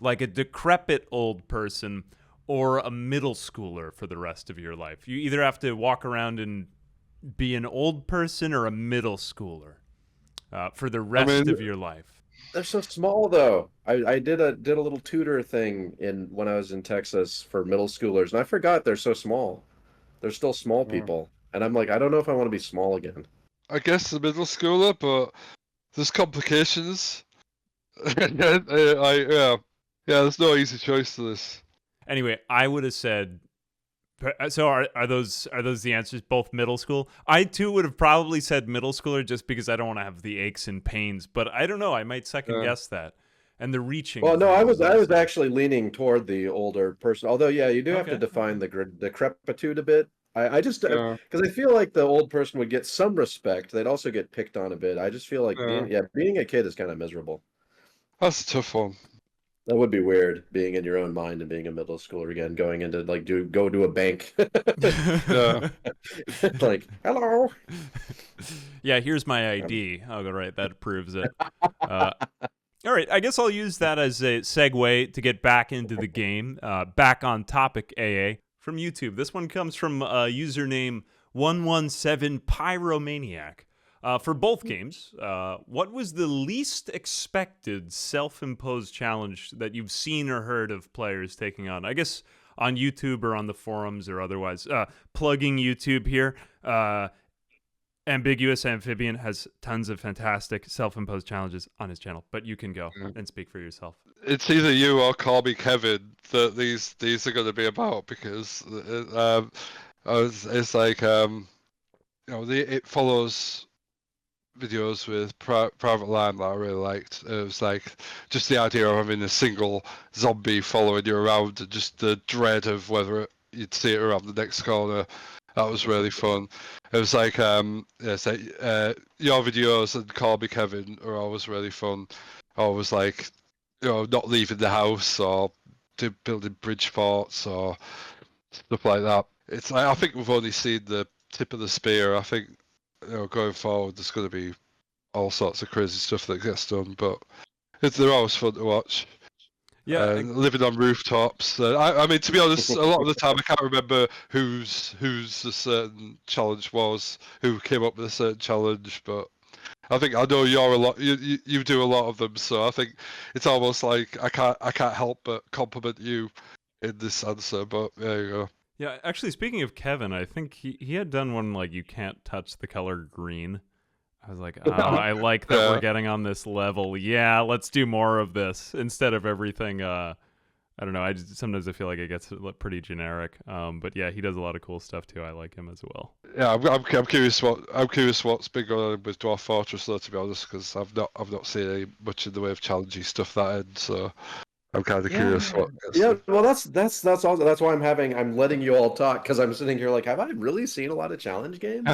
like a decrepit old person, or a middle schooler for the rest of your life? You either have to walk around and be an old person or a middle schooler for the rest of your life. They're so small though. I did a little tutor thing when I was in Texas for middle schoolers, and I forgot they're so small. They're still small people, and I'm like, I don't know if I want to be small again. I guess the middle schooler, but there's complications. Yeah, there's no easy choice to this. Anyway, I would have said. So are those the answers? Both middle school. I too would have probably said middle schooler just because I don't want to have the aches and pains. But I don't know. I might second guess that. and the reaching. Well, no, thing I is was also... actually leaning toward the older person. Although, yeah, you do have to Okay. define the decrepitude a bit. I just Yeah, because I feel like the old person would get some respect. They'd also get picked on a bit. I just feel like yeah. being a kid is kind of miserable. That's a tough one. That would be weird, being in your own mind and being a middle schooler again, going into like go to a bank, Yeah. like hello. Yeah, here's my ID. I'll go right. That proves it. Uh, all right, I guess I'll use that as a segue to get back into the game. Back on topic, AA from YouTube. This one comes from username 117 Pyromaniac. For both games, what was the least expected self-imposed challenge that you've seen or heard of players taking on? I guess on YouTube or on the forums or otherwise. Plugging YouTube here. Ambiguous Amphibian has tons of fantastic self-imposed challenges on his channel, but you can go Yeah. and speak for yourself. It's either you or call me Kevin that these are going to be about, because it's like it follows videos with Private Line that I really liked. It was like just the idea of having a single zombie following you around, and just the dread of whether you'd see it around the next corner. That was really fun. It was like your videos and Call Me Kevin are always really fun. Always like not leaving the house, or building bridge forts or stuff like that. It's like, I think we've only seen the tip of the spear. I think going forward there's going to be all sorts of crazy stuff that gets done, but they're always fun to watch. Yeah, Living on rooftops. I mean, to be honest, a lot of the time I can't remember whose a certain challenge was, who came up with a certain challenge, but I think I know you're a lot. You do a lot of them, so I think it's almost like I can't help but compliment you in this answer. But there you go. yeah. Actually, speaking of Kevin, I think he had done one like you can't touch the color green. I was like, oh, I like that we're Yeah. getting on this level. Yeah, let's do more of this instead of everything. I don't know. Sometimes I feel like it gets pretty generic. But yeah, he does a lot of cool stuff too. I like him as well. Yeah, I'm curious what's been going on with Dwarf Fortress, though, to be honest, because I've not seen any much in the way of challenging stuff that end. So I'm kind of curious what gets Yeah. done. Well, that's also that's why I'm letting you all talk, because I'm sitting here like, have I really seen a lot of challenge games?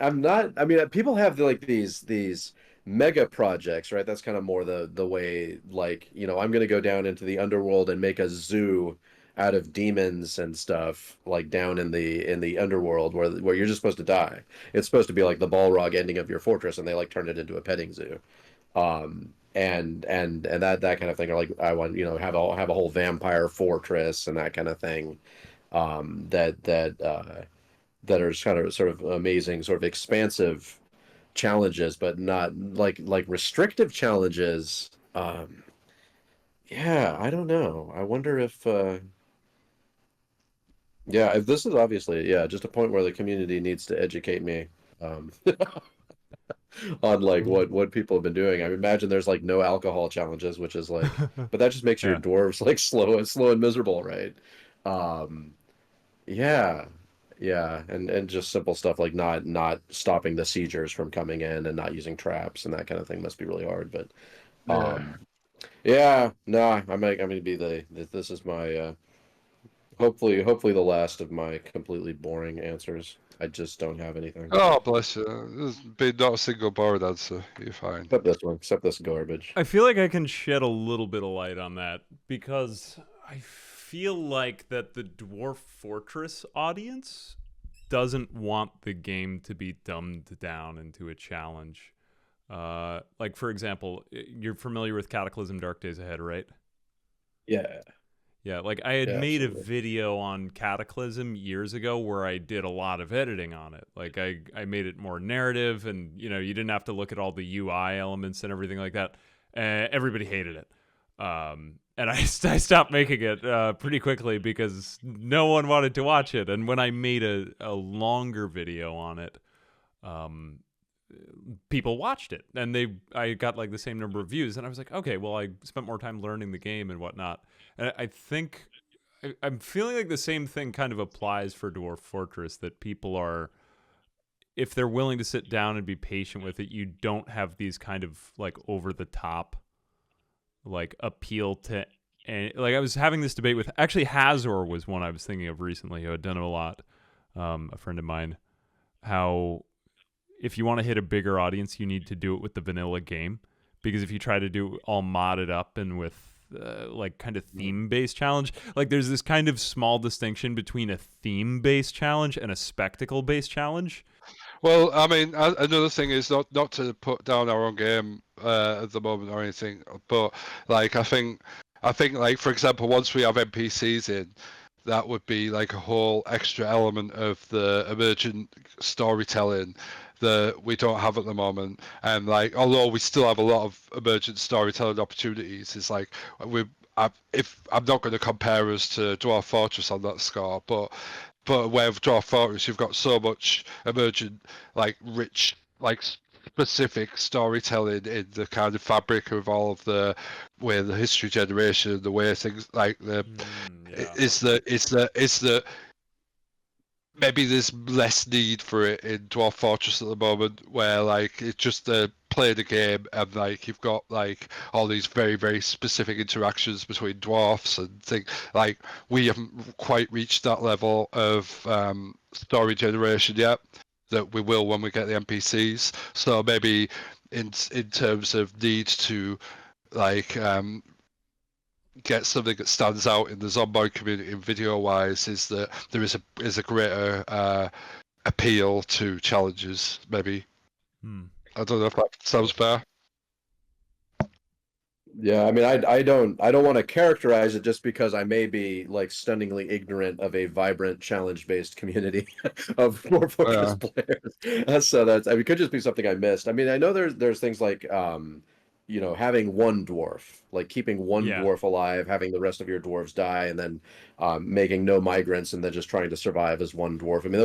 I'm not. I mean, people have like these mega projects, right? That's kind of more the way, like, I'm gonna go down into the underworld and make a zoo out of demons and stuff, like down in the underworld where you're just supposed to die. It's supposed to be like the Balrog ending of your fortress, and they like turn it into a petting zoo. And that kind of thing, or like I want, have a whole vampire fortress and that kind of thing. That are kind of sort of amazing, sort of expansive challenges, but not like restrictive challenges. Yeah, I don't know. I wonder if yeah, if this is obviously, yeah, just a point where the community needs to educate me on like what people have been doing. I imagine there's like no alcohol challenges, which is like, but that just makes your Yeah. dwarves like slow and miserable, right? Um, Yeah, yeah, and just simple stuff like not stopping the siegers from coming in and not using traps and that kind of thing must be really hard. But Yeah. yeah, no, I'm gonna be this is my hopefully the last of my completely boring answers. I just don't have anything Oh, bless you. There's been not a single boring answer. You're fine. except this garbage. I feel like I can shed a little bit of light on that because I feel like that the Dwarf Fortress audience doesn't want the game to be dumbed down into a challenge. Like, for example, you're familiar with Cataclysm Dark Days Ahead, right? Yeah, Yeah, like I had yeah, made a absolutely. video on Cataclysm years ago where I did a lot of editing on it. Like I made it more narrative, and you didn't have to look at all the UI elements and everything like that. Everybody hated it, and I stopped making it pretty quickly because no one wanted to watch it. And when I made a longer video on it, um, people watched it, and I got like the same number of views, and I was like, okay, well, I spent more time learning the game and whatnot. And I think I'm feeling like the same thing kind of applies for Dwarf Fortress, that people are, if they're willing to sit down and be patient with it, you don't have these kind of like over the top like appeal to. And like I was having this debate with actually Hazor was one I was thinking of recently who had done it a lot. A friend of mine, how if you want to hit a bigger audience, you need to do it with the vanilla game, because if you try to do all modded up and with like kind of theme-based challenge, like there's this kind of small distinction between a theme-based challenge and a spectacle-based challenge. Well, I mean, another thing is not to put down our own game at the moment or anything, but like I think like for example, once we have NPCs in, that would be like a whole extra element of the emergent storytelling that we don't have at the moment. And like, although we still have a lot of emergent storytelling opportunities, it's like if I'm not going to compare us to Dwarf Fortress on that score, but where with Dwarf Fortress you've got so much emergent, like rich, like specific storytelling in the kind of fabric of all of the way the history generation, the way things like the it's the maybe there's less need for it in Dwarf Fortress at the moment, where like it's just play the game and like you've got like all these very very specific interactions between dwarfs and things. Like we haven't quite reached that level of story generation yet. That we will when we get the NPCs. So maybe in terms of need to like get something that stands out in the Zomboid community video wise is that there is a greater appeal to challenges. Maybe I don't know if that sounds fair. Yeah, I mean, I don't want to characterize it just because I may be like stunningly ignorant of a vibrant challenge-based community of Dwarf Fortress players. So that's, I mean, it could just be something I missed. I mean, I know there's things like you know, having one dwarf, like keeping one dwarf alive, having the rest of your dwarves die, and then making no migrants, and then just trying to survive as one dwarf. I mean,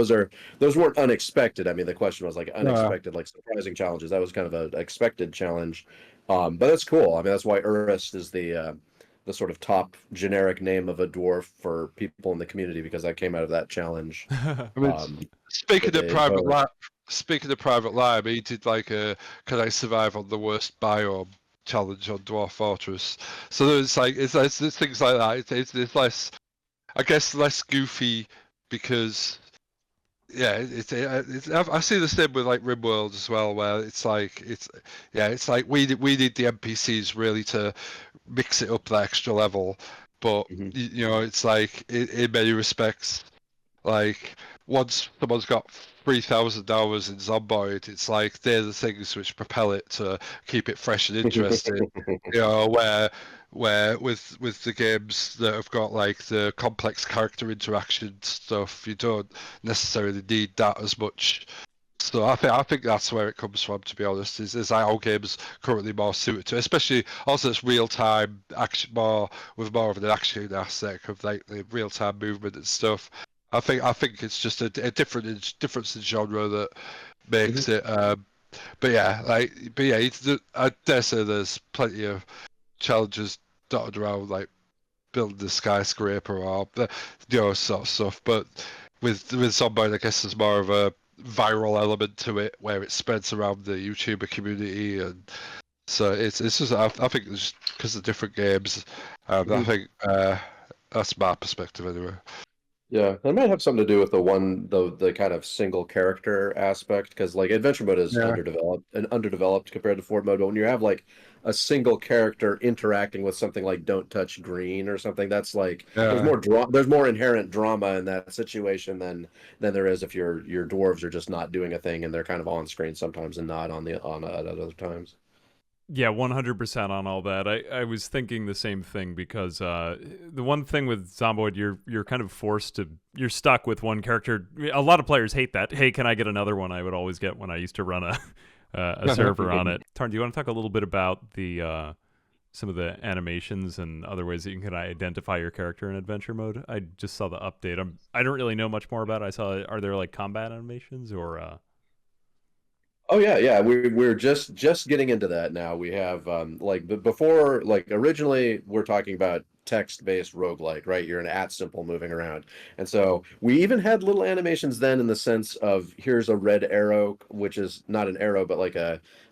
those weren't unexpected. I mean, the question was like unexpected, like surprising challenges. That was kind of an expected challenge. But that's cool. I mean, that's why Urist is the sort of top generic name of a dwarf for people in the community, because that came out of that challenge. I mean, speaking of private lab, he did like a "Can I survive on the worst biome?" challenge on Dwarf Fortress. So there's like it's things like that. It's less, I guess, less goofy because I see the same with like RimWorld as well, where it's like we need the NPCs really to mix it up that extra level, but you know it's like in many respects, like once someone's got 3,000 hours in Zomboid, it's like they're the things which propel it to keep it fresh and interesting. You know, where with the games that have got like the complex character interaction stuff, you don't necessarily need that as much. So I think that's where it comes from, to be honest. Is our games currently more suited to, especially also it's real time action, with more of an action aspect of like the real time movement and stuff. I think it's just a difference in genre that makes it. But yeah, I dare say there's plenty of challenges dotted around, like building the skyscraper or sort of stuff. But with Zomboid, I guess there's more of a viral element to it, where it spreads around the YouTuber community, and so it's just I think it's just because of different games. I think that's my perspective anyway. Yeah, it might have something to do with the kind of single character aspect, because like adventure mode is underdeveloped compared to Ford mode. But when you have like a single character interacting with something like Don't Touch Green or something, that's like there's more inherent drama in that situation than there is if your dwarves are just not doing a thing and they're kind of on screen sometimes and not on at other times. Yeah, 100% on all that. I was thinking the same thing, because the one thing with Zomboid, you're kind of you're stuck with one character. A lot of players hate that. Hey, can I get another one? I would always get when I used to run a server on it. Tarn, do you want to talk a little bit about the some of the animations and other ways that you can identify your character in adventure mode? I just saw the update. I don't really know much more about it. I saw, are there like combat animations or? Oh yeah. We're just getting into that now. We have like before, like originally we're talking about text-based roguelike, right? You're an at symbol moving around. And so we even had little animations then, in the sense of here's a red arrow, which is not an arrow, but like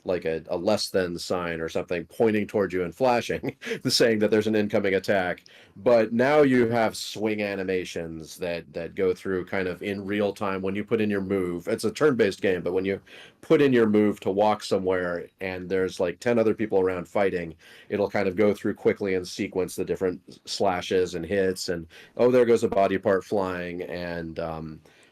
like a less than sign or something pointing towards you and flashing, saying that there's an incoming attack. But now you have swing animations that go through kind of in real time when you put in your move. It's a turn-based game, but when you put in your move to walk somewhere and there's like 10 other people around fighting, it'll kind of go through quickly and sequence the different slashes and hits, and oh, there goes a body part flying, and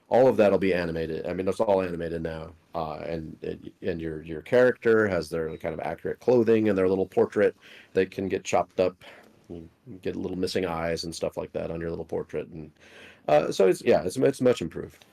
all of that'll be animated. I mean, it's all animated now, and your character has their kind of accurate clothing and their little portrait that can get chopped up. You get little missing eyes and stuff like that on your little portrait, and so it's much improved.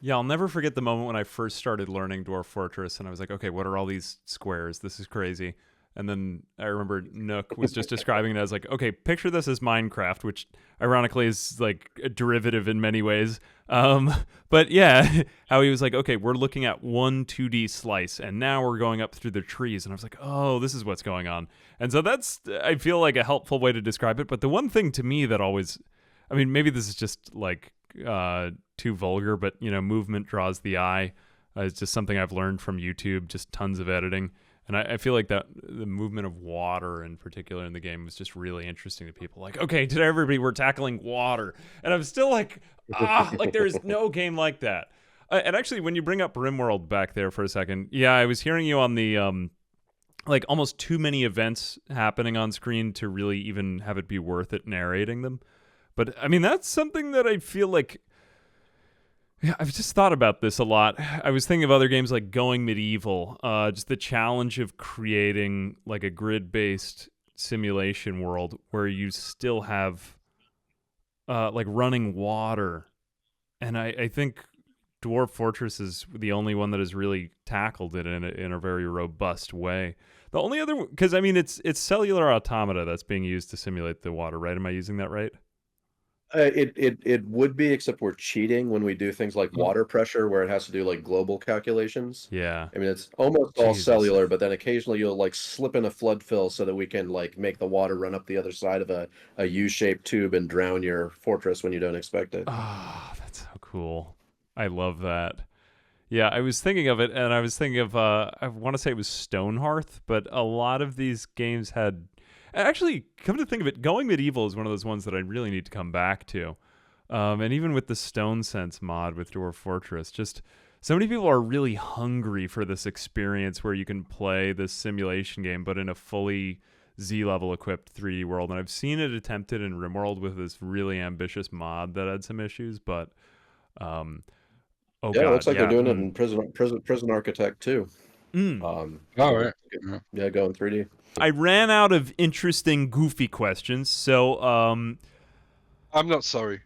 Yeah, I'll never forget the moment when I first started learning Dwarf Fortress, and I was like, okay, what are all these squares? This is crazy. And then I remember Nook was just describing it as like, okay, picture this as Minecraft, which ironically is like a derivative in many ways. But yeah, how he was like, okay, we're looking at one 2D slice, and now we're going up through the trees. And I was like, oh, this is what's going on. And so that's, I feel like, a helpful way to describe it. But the one thing to me that always, I mean, maybe this is just like too vulgar, but, you know, movement draws the eye. It's just something I've learned from YouTube, just tons of editing. And I feel like that the movement of water in particular in the game was just really interesting to people. Like, okay, today everybody we're tackling water. And I'm still like, like there is no game like that. And actually, when you bring up RimWorld back there for a second, yeah, I was hearing you on the, like almost too many events happening on screen to really even have it be worth it narrating them. But I mean, that's something that I feel like, yeah, I've just thought about this a lot. I was thinking of other games like Going Medieval, just the challenge of creating like a grid-based simulation world where you still have like running water. And I think Dwarf Fortress is the only one that has really tackled it in a very robust way. The only other, because I mean, it's cellular automata that's being used to simulate the water, right? Am I using that right? It would be, except we're cheating when we do things like water pressure, where it has to do like global calculations. Yeah. I mean, it's almost all Jesus. cellular, but then occasionally you'll like slip in a flood fill so that we can like make the water run up the other side of a U-shaped tube and drown your fortress when you don't expect it. Ah, that's so cool. I love that. Yeah, I was thinking of it, and I was thinking of, I want to say it was Stonehearth, but a lot of these games had... Actually, come to think of it, Going Medieval is one of those ones that I really need to come back to. And even with the Stone Sense mod with Dwarf Fortress, just so many people are really hungry for this experience where you can play this simulation game, but in a fully Z-level equipped 3D world. And I've seen it attempted in RimWorld with this really ambitious mod that had some issues, but... oh yeah, God, it looks like they're doing it in Prison Architect too. Oh, right. Yeah, going 3D. I ran out of interesting, goofy questions, so I'm not sorry.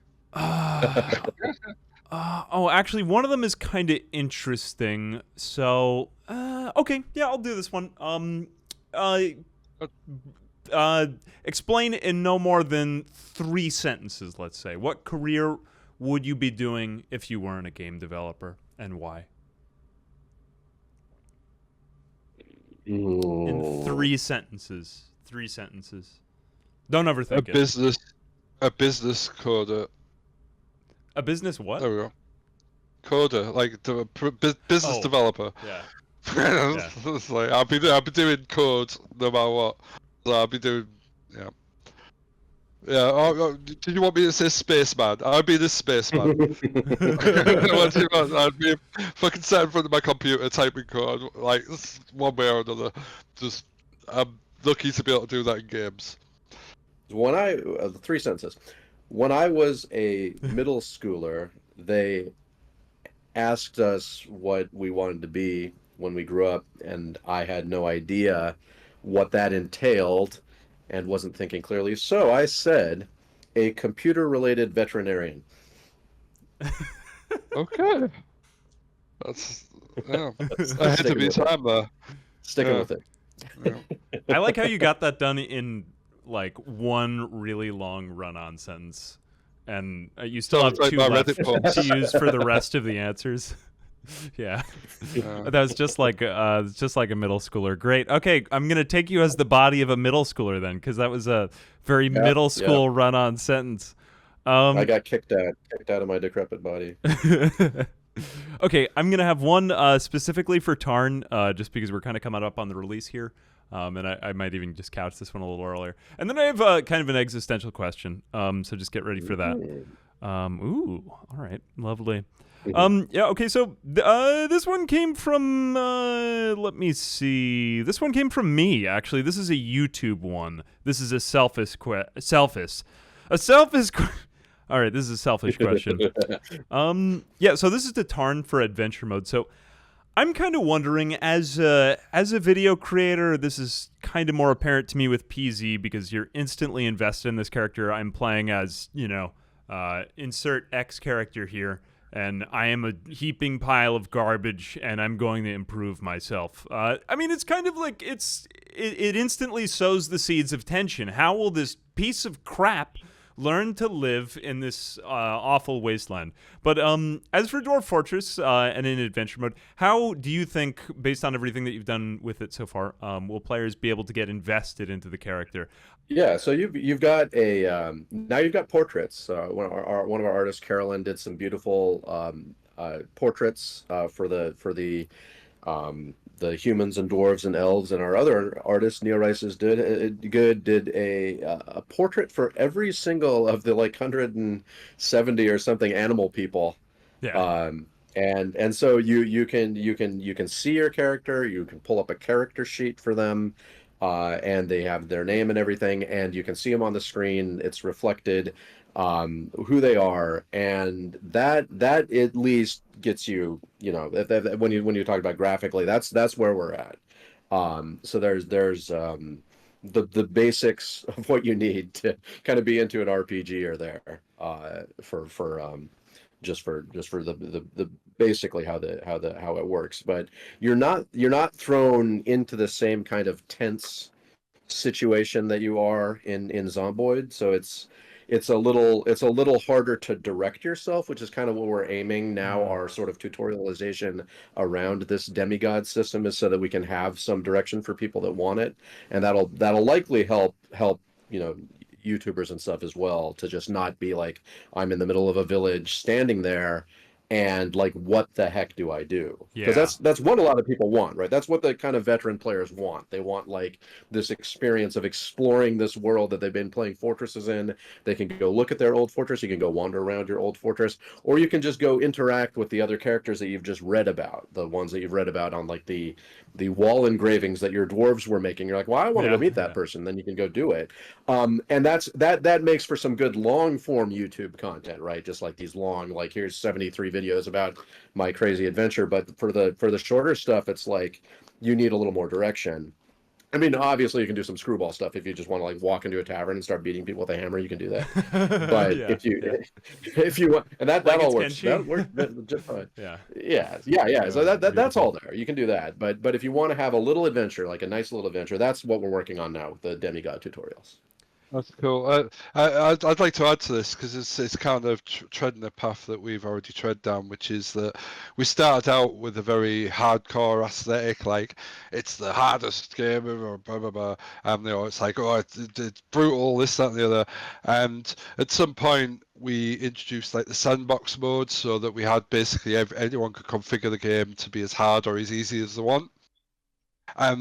Actually, one of them is kind of interesting. So, okay, yeah, I'll do this one. Explain in no more than 3 sentences. Let's say, what career would you be doing if you weren't a game developer, and why? In 3 sentences. 3 sentences. Don't overthink it. A business coder. A business what? There we go. Coder, like business developer. Yeah. It's like I'll be doing code no matter what. So I'll be doing, yeah. Yeah. Oh, did you want me to say spaceman? I'll be the spaceman. What do you want? I'd be fucking sat in front of my computer typing code, like one way or another. Just, I'm lucky to be able to do that in games. When 3 sentences. When I was a middle schooler, they asked us what we wanted to be when we grew up, and I had no idea what that entailed and wasn't thinking clearly. So I said, a computer-related veterinarian. Okay. That's ahead of your time there. Sticking with it. Yeah. I like how you got that done in like one really long run-on sentence, and you still have 2 left to use for the rest of the answers. Yeah, that was just like a middle schooler. Great. Okay, I'm gonna take you as the body of a middle schooler then, because that was a very middle school run-on sentence. I got kicked out of my decrepit body. Okay, I'm gonna have one specifically for Tarn, just because we're kind of coming up on the release here, and I might even just couch this one a little earlier. And then I have kind of an existential question, so just get ready for that. Ooh, all right, lovely. Yeah, okay, so this one came from, let me see. This one came from me, actually. This is a YouTube one. This is a selfish. All right, this is a selfish question. Yeah, so this is the Tarn for adventure mode. So I'm kind of wondering, as a video creator, this is kind of more apparent to me with PZ because you're instantly invested in this character. I'm playing as, insert X character here, and I am a heaping pile of garbage, and I'm going to improve myself. I mean, it's kind of like it instantly sows the seeds of tension. How will this piece of crap learn to live in this awful wasteland? But as for Dwarf Fortress and in adventure mode, how do you think, based on everything that you've done with it so far, will players be able to get invested into the character? Yeah, so you've got now you've got portraits. One of our artists, Carolyn, did some beautiful portraits for the humans and dwarves and elves, and our other artist, Neil Rice's did a portrait for every single of the 170 or something animal people. Yeah. And so you can see your character, you can pull up a character sheet for them, and they have their name and everything, and you can see them on the screen. It's reflected who they are, and that at least gets you, when you talk about graphically, that's where we're at. So there's the basics of what you need to kind of be into an RPG are there, just for the basically how it works. But you're not thrown into the same kind of tense situation that you are in Zomboid. So it's a little harder to direct yourself, which is kind of what we're aiming now. Our sort of tutorialization around this demigod system is so that we can have some direction for people that want it, and that'll likely help YouTubers and stuff as well, to just not be like, I'm in the middle of a village standing there and like, what the heck do I do? Because Yeah. that's what a lot of people want, right? That's what the kind of veteran players want. They want like this experience of exploring this world that they've been playing fortresses in. They can go look at their old fortress, you can go wander around your old fortress, or you can just go interact with the other characters that you've just read about, the ones that you've read about on like the wall engravings that your dwarves were making. You're like, well, I want to go meet that person. Then you can go do it. And that makes for some good long form YouTube content, right? Just like these long, like, here's 73 videos about my crazy adventure. But for the shorter stuff, it's like you need a little more direction. I mean, obviously you can do some screwball stuff if you just want to like walk into a tavern and start beating people with a hammer. You can do that. But if you want, and that all works. That works just fine. Yeah. So that's all there. You can do that. But if you want to have a little adventure, like a nice little adventure, that's what we're working on now with the demigod tutorials. That's cool. I'd like to add to this because it's kind of treading the path that we've already tread down, which is that we started out with a very hardcore aesthetic, like it's the hardest game ever, blah blah blah. It's like, oh, it's brutal, this, that, and the other. And at some point, we introduced like the sandbox mode, so that we had basically anyone could configure the game to be as hard or as easy as they want.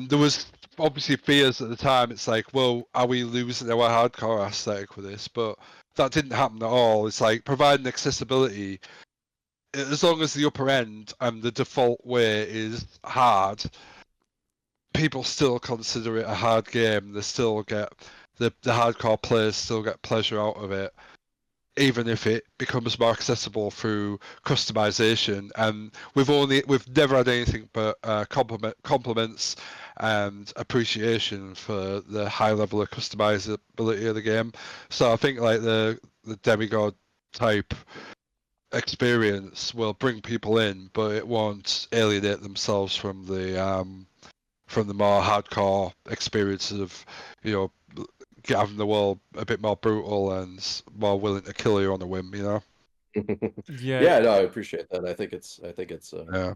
There was obviously fears at the time. It's like, well, are we losing our hardcore aesthetic with this? But that didn't happen at all. It's like providing accessibility, as long as the upper end and the default way is hard, people still consider it a hard game. They still get the hardcore players still get pleasure out of it, even if it becomes more accessible through customization. And we've never had anything but compliments and appreciation for the high level of customizability of the game. So I think like the demigod type experience will bring people in, but it won't alienate themselves from the more hardcore experiences of, having the world a bit more brutal and more willing to kill you on a whim, Yeah. Yeah, no, I appreciate that. I think it's yeah.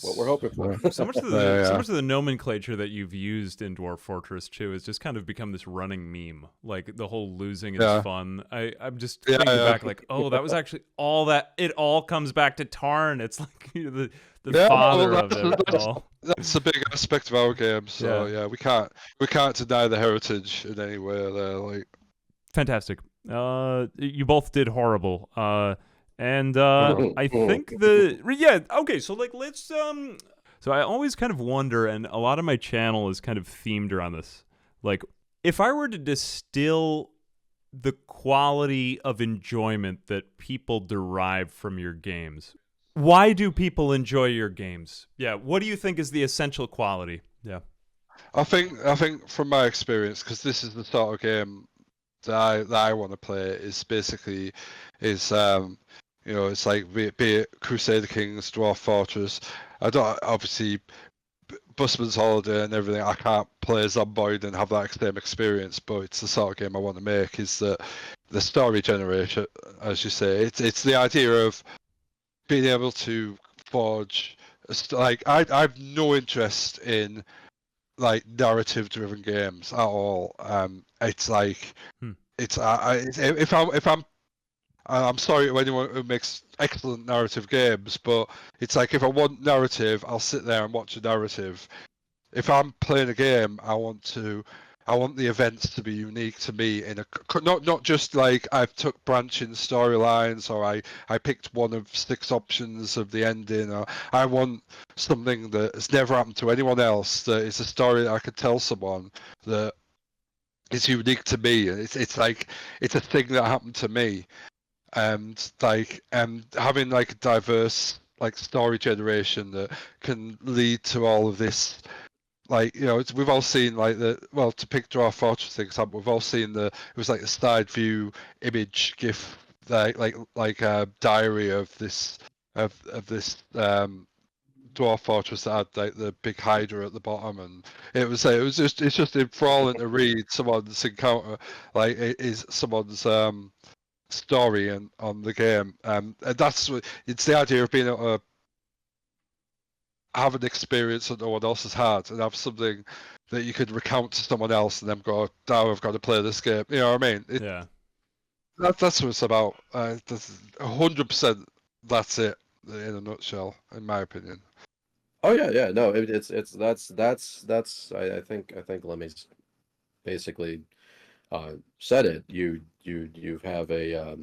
what we're hoping for. So much of the so much of the nomenclature that you've used in Dwarf Fortress 2 has just kind of become this running meme. Like the whole losing is fun. I'm just thinking back, like, oh, that was actually all that. It all comes back to Tarn. It's like the father of it all. That's a big aspect of our game. So yeah, we can't deny the heritage in any way. There, like, fantastic. You both did horrible. And I think okay, so like let's so I always kind of wonder, and a lot of my channel is kind of themed around this. Like, if I were to distill the quality of enjoyment that people derive from your games, why do people enjoy your games? Yeah, what do you think is the essential quality? Yeah. I think from my experience, because this is the sort of game that I want to play, is basically it's like be it Crusader Kings, Dwarf Fortress. I don't obviously Busman's Holiday and everything. I can't play Zomboid and have that same experience, but it's the sort of game I want to make. Is that the story generation, as you say? It's the idea of being able to forge. Like I've no interest in like narrative-driven games at all. It's like it's if I'm sorry to anyone who makes excellent narrative games, but it's like if I want narrative, I'll sit there and watch a narrative. If I'm playing a game, I want the events to be unique to me in not just like I've took branching storylines or I picked one of 6 options of the ending, or I want something that has never happened to anyone else, that is a story that I could tell someone that is unique to me. It's like it's a thing that happened to me. And like having like a diverse like story generation that can lead to all of this, like, you know, we've all seen like to pick Dwarf Fortress for example, we've all seen it was like the side view image gif, like a diary of this Dwarf Fortress that had like the big Hydra at the bottom, and it's just enthralling to read someone's encounter, like it is someone's story and on the game. And that's it's the idea of being able to have an experience that no one else has had and have something that you could recount to someone else and then go, now I've got to play this game. You know what I mean? Yeah. That's what it's about. That's 100%. That's it in a nutshell, in my opinion. Oh yeah. No, that's I think Lemmy's basically said it. You have a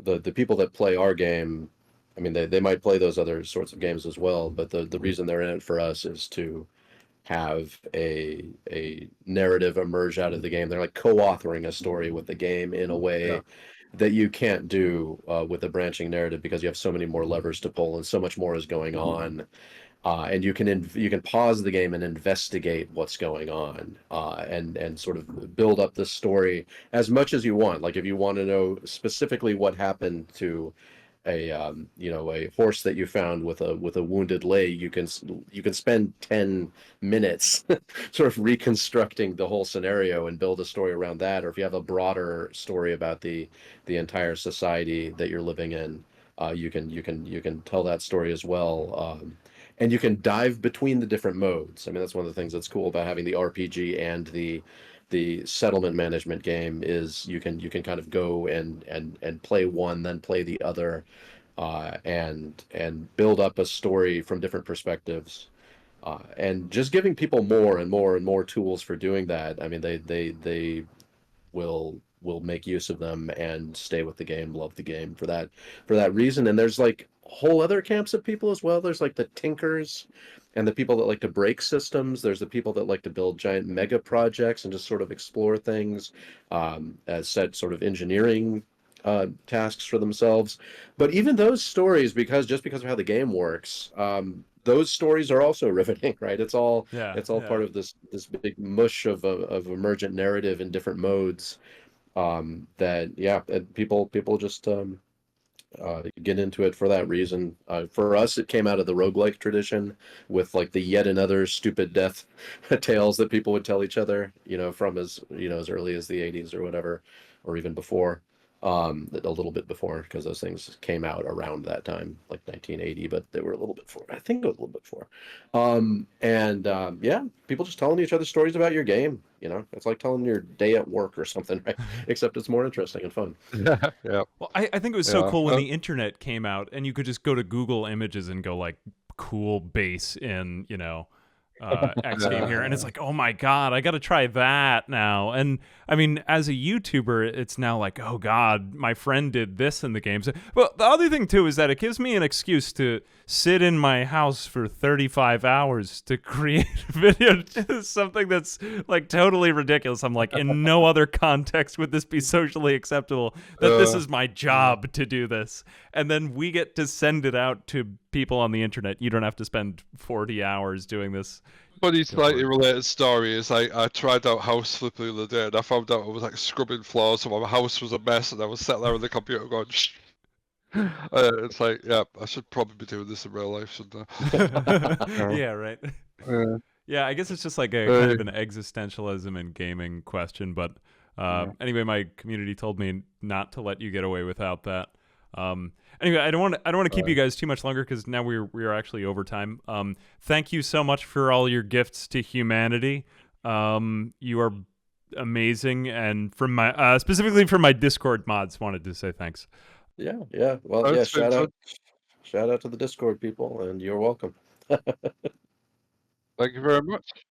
the people that play our game. I mean, they might play those other sorts of games as well, but the reason they're in it for us is to have a narrative emerge out of the game. They're like co-authoring a story with the game in a way that you can't do with a branching narrative, because you have so many more levers to pull and so much more is going on. And you can pause the game and investigate what's going on, and sort of build up the story as much as you want. Like if you want to know specifically what happened to a horse that you found with a wounded leg, you can spend 10 minutes sort of reconstructing the whole scenario and build a story around that. Or if you have a broader story about the entire society that you're living in, you can tell that story as well. And you can dive between the different modes. I mean, that's one of the things that's cool about having the RPG and the settlement management game, is you can kind of go and play one, then play the other, and build up a story from different perspectives, and just giving people more and more and more tools for doing that. I mean, they will make use of them and stay with the game, love the game for that reason. And there's like whole other camps of people as well. There's like the tinkers and the people that like to break systems. There's the people that like to build giant mega projects and just sort of explore things, as set sort of engineering tasks for themselves. But even those stories, because of how the game works, those stories are also riveting, right? It's all part of this big mush of emergent narrative in different modes, that people just get into it for that reason. For us, it came out of the roguelike tradition, with like the yet another stupid death tales that people would tell each other, from as early as the 80s or whatever, or even before. a little bit before, because those things came out around that time, like 1980, but they were a little bit before. I think it was a little bit before. Yeah, people just telling each other stories about your game. It's like telling your day at work or something, right? Except it's more interesting and fun. Yeah. Well, I think it was so Yeah. cool when the internet came out, and you could just go to Google Images and go like cool base in X game here, and it's like, oh my god, I got to try that now. And I mean, as a YouTuber, it's now like, oh god, my friend did this in the games. Well, the other thing too is that it gives me an excuse to sit in my house for 35 hours to create a video. Something that's like totally ridiculous. I'm like, in no other context would this be socially acceptable that this is my job to do this. And then we get to send it out to people on the internet. You don't have to spend 40 hours doing this. Funny, slightly related story is I tried out house flip the other day, and I found out I was like scrubbing floors, so my house was a mess, and I was sat there on the computer going, shh. It's like, yeah, I should probably be doing this in real life, shouldn't I? Yeah, right. Yeah. Yeah, I guess it's just like a kind of an existentialism and gaming question. But anyway, my community told me not to let you get away without that. Anyway, I don't want to keep you guys too much longer, because now we are actually over time. Thank you so much for all your gifts to humanity. You are amazing, and from my specifically from my Discord mods, wanted to say thanks. Yeah. Well, Oh, yeah. it's been Shout out to the Discord people, and you're welcome. Thank you very much.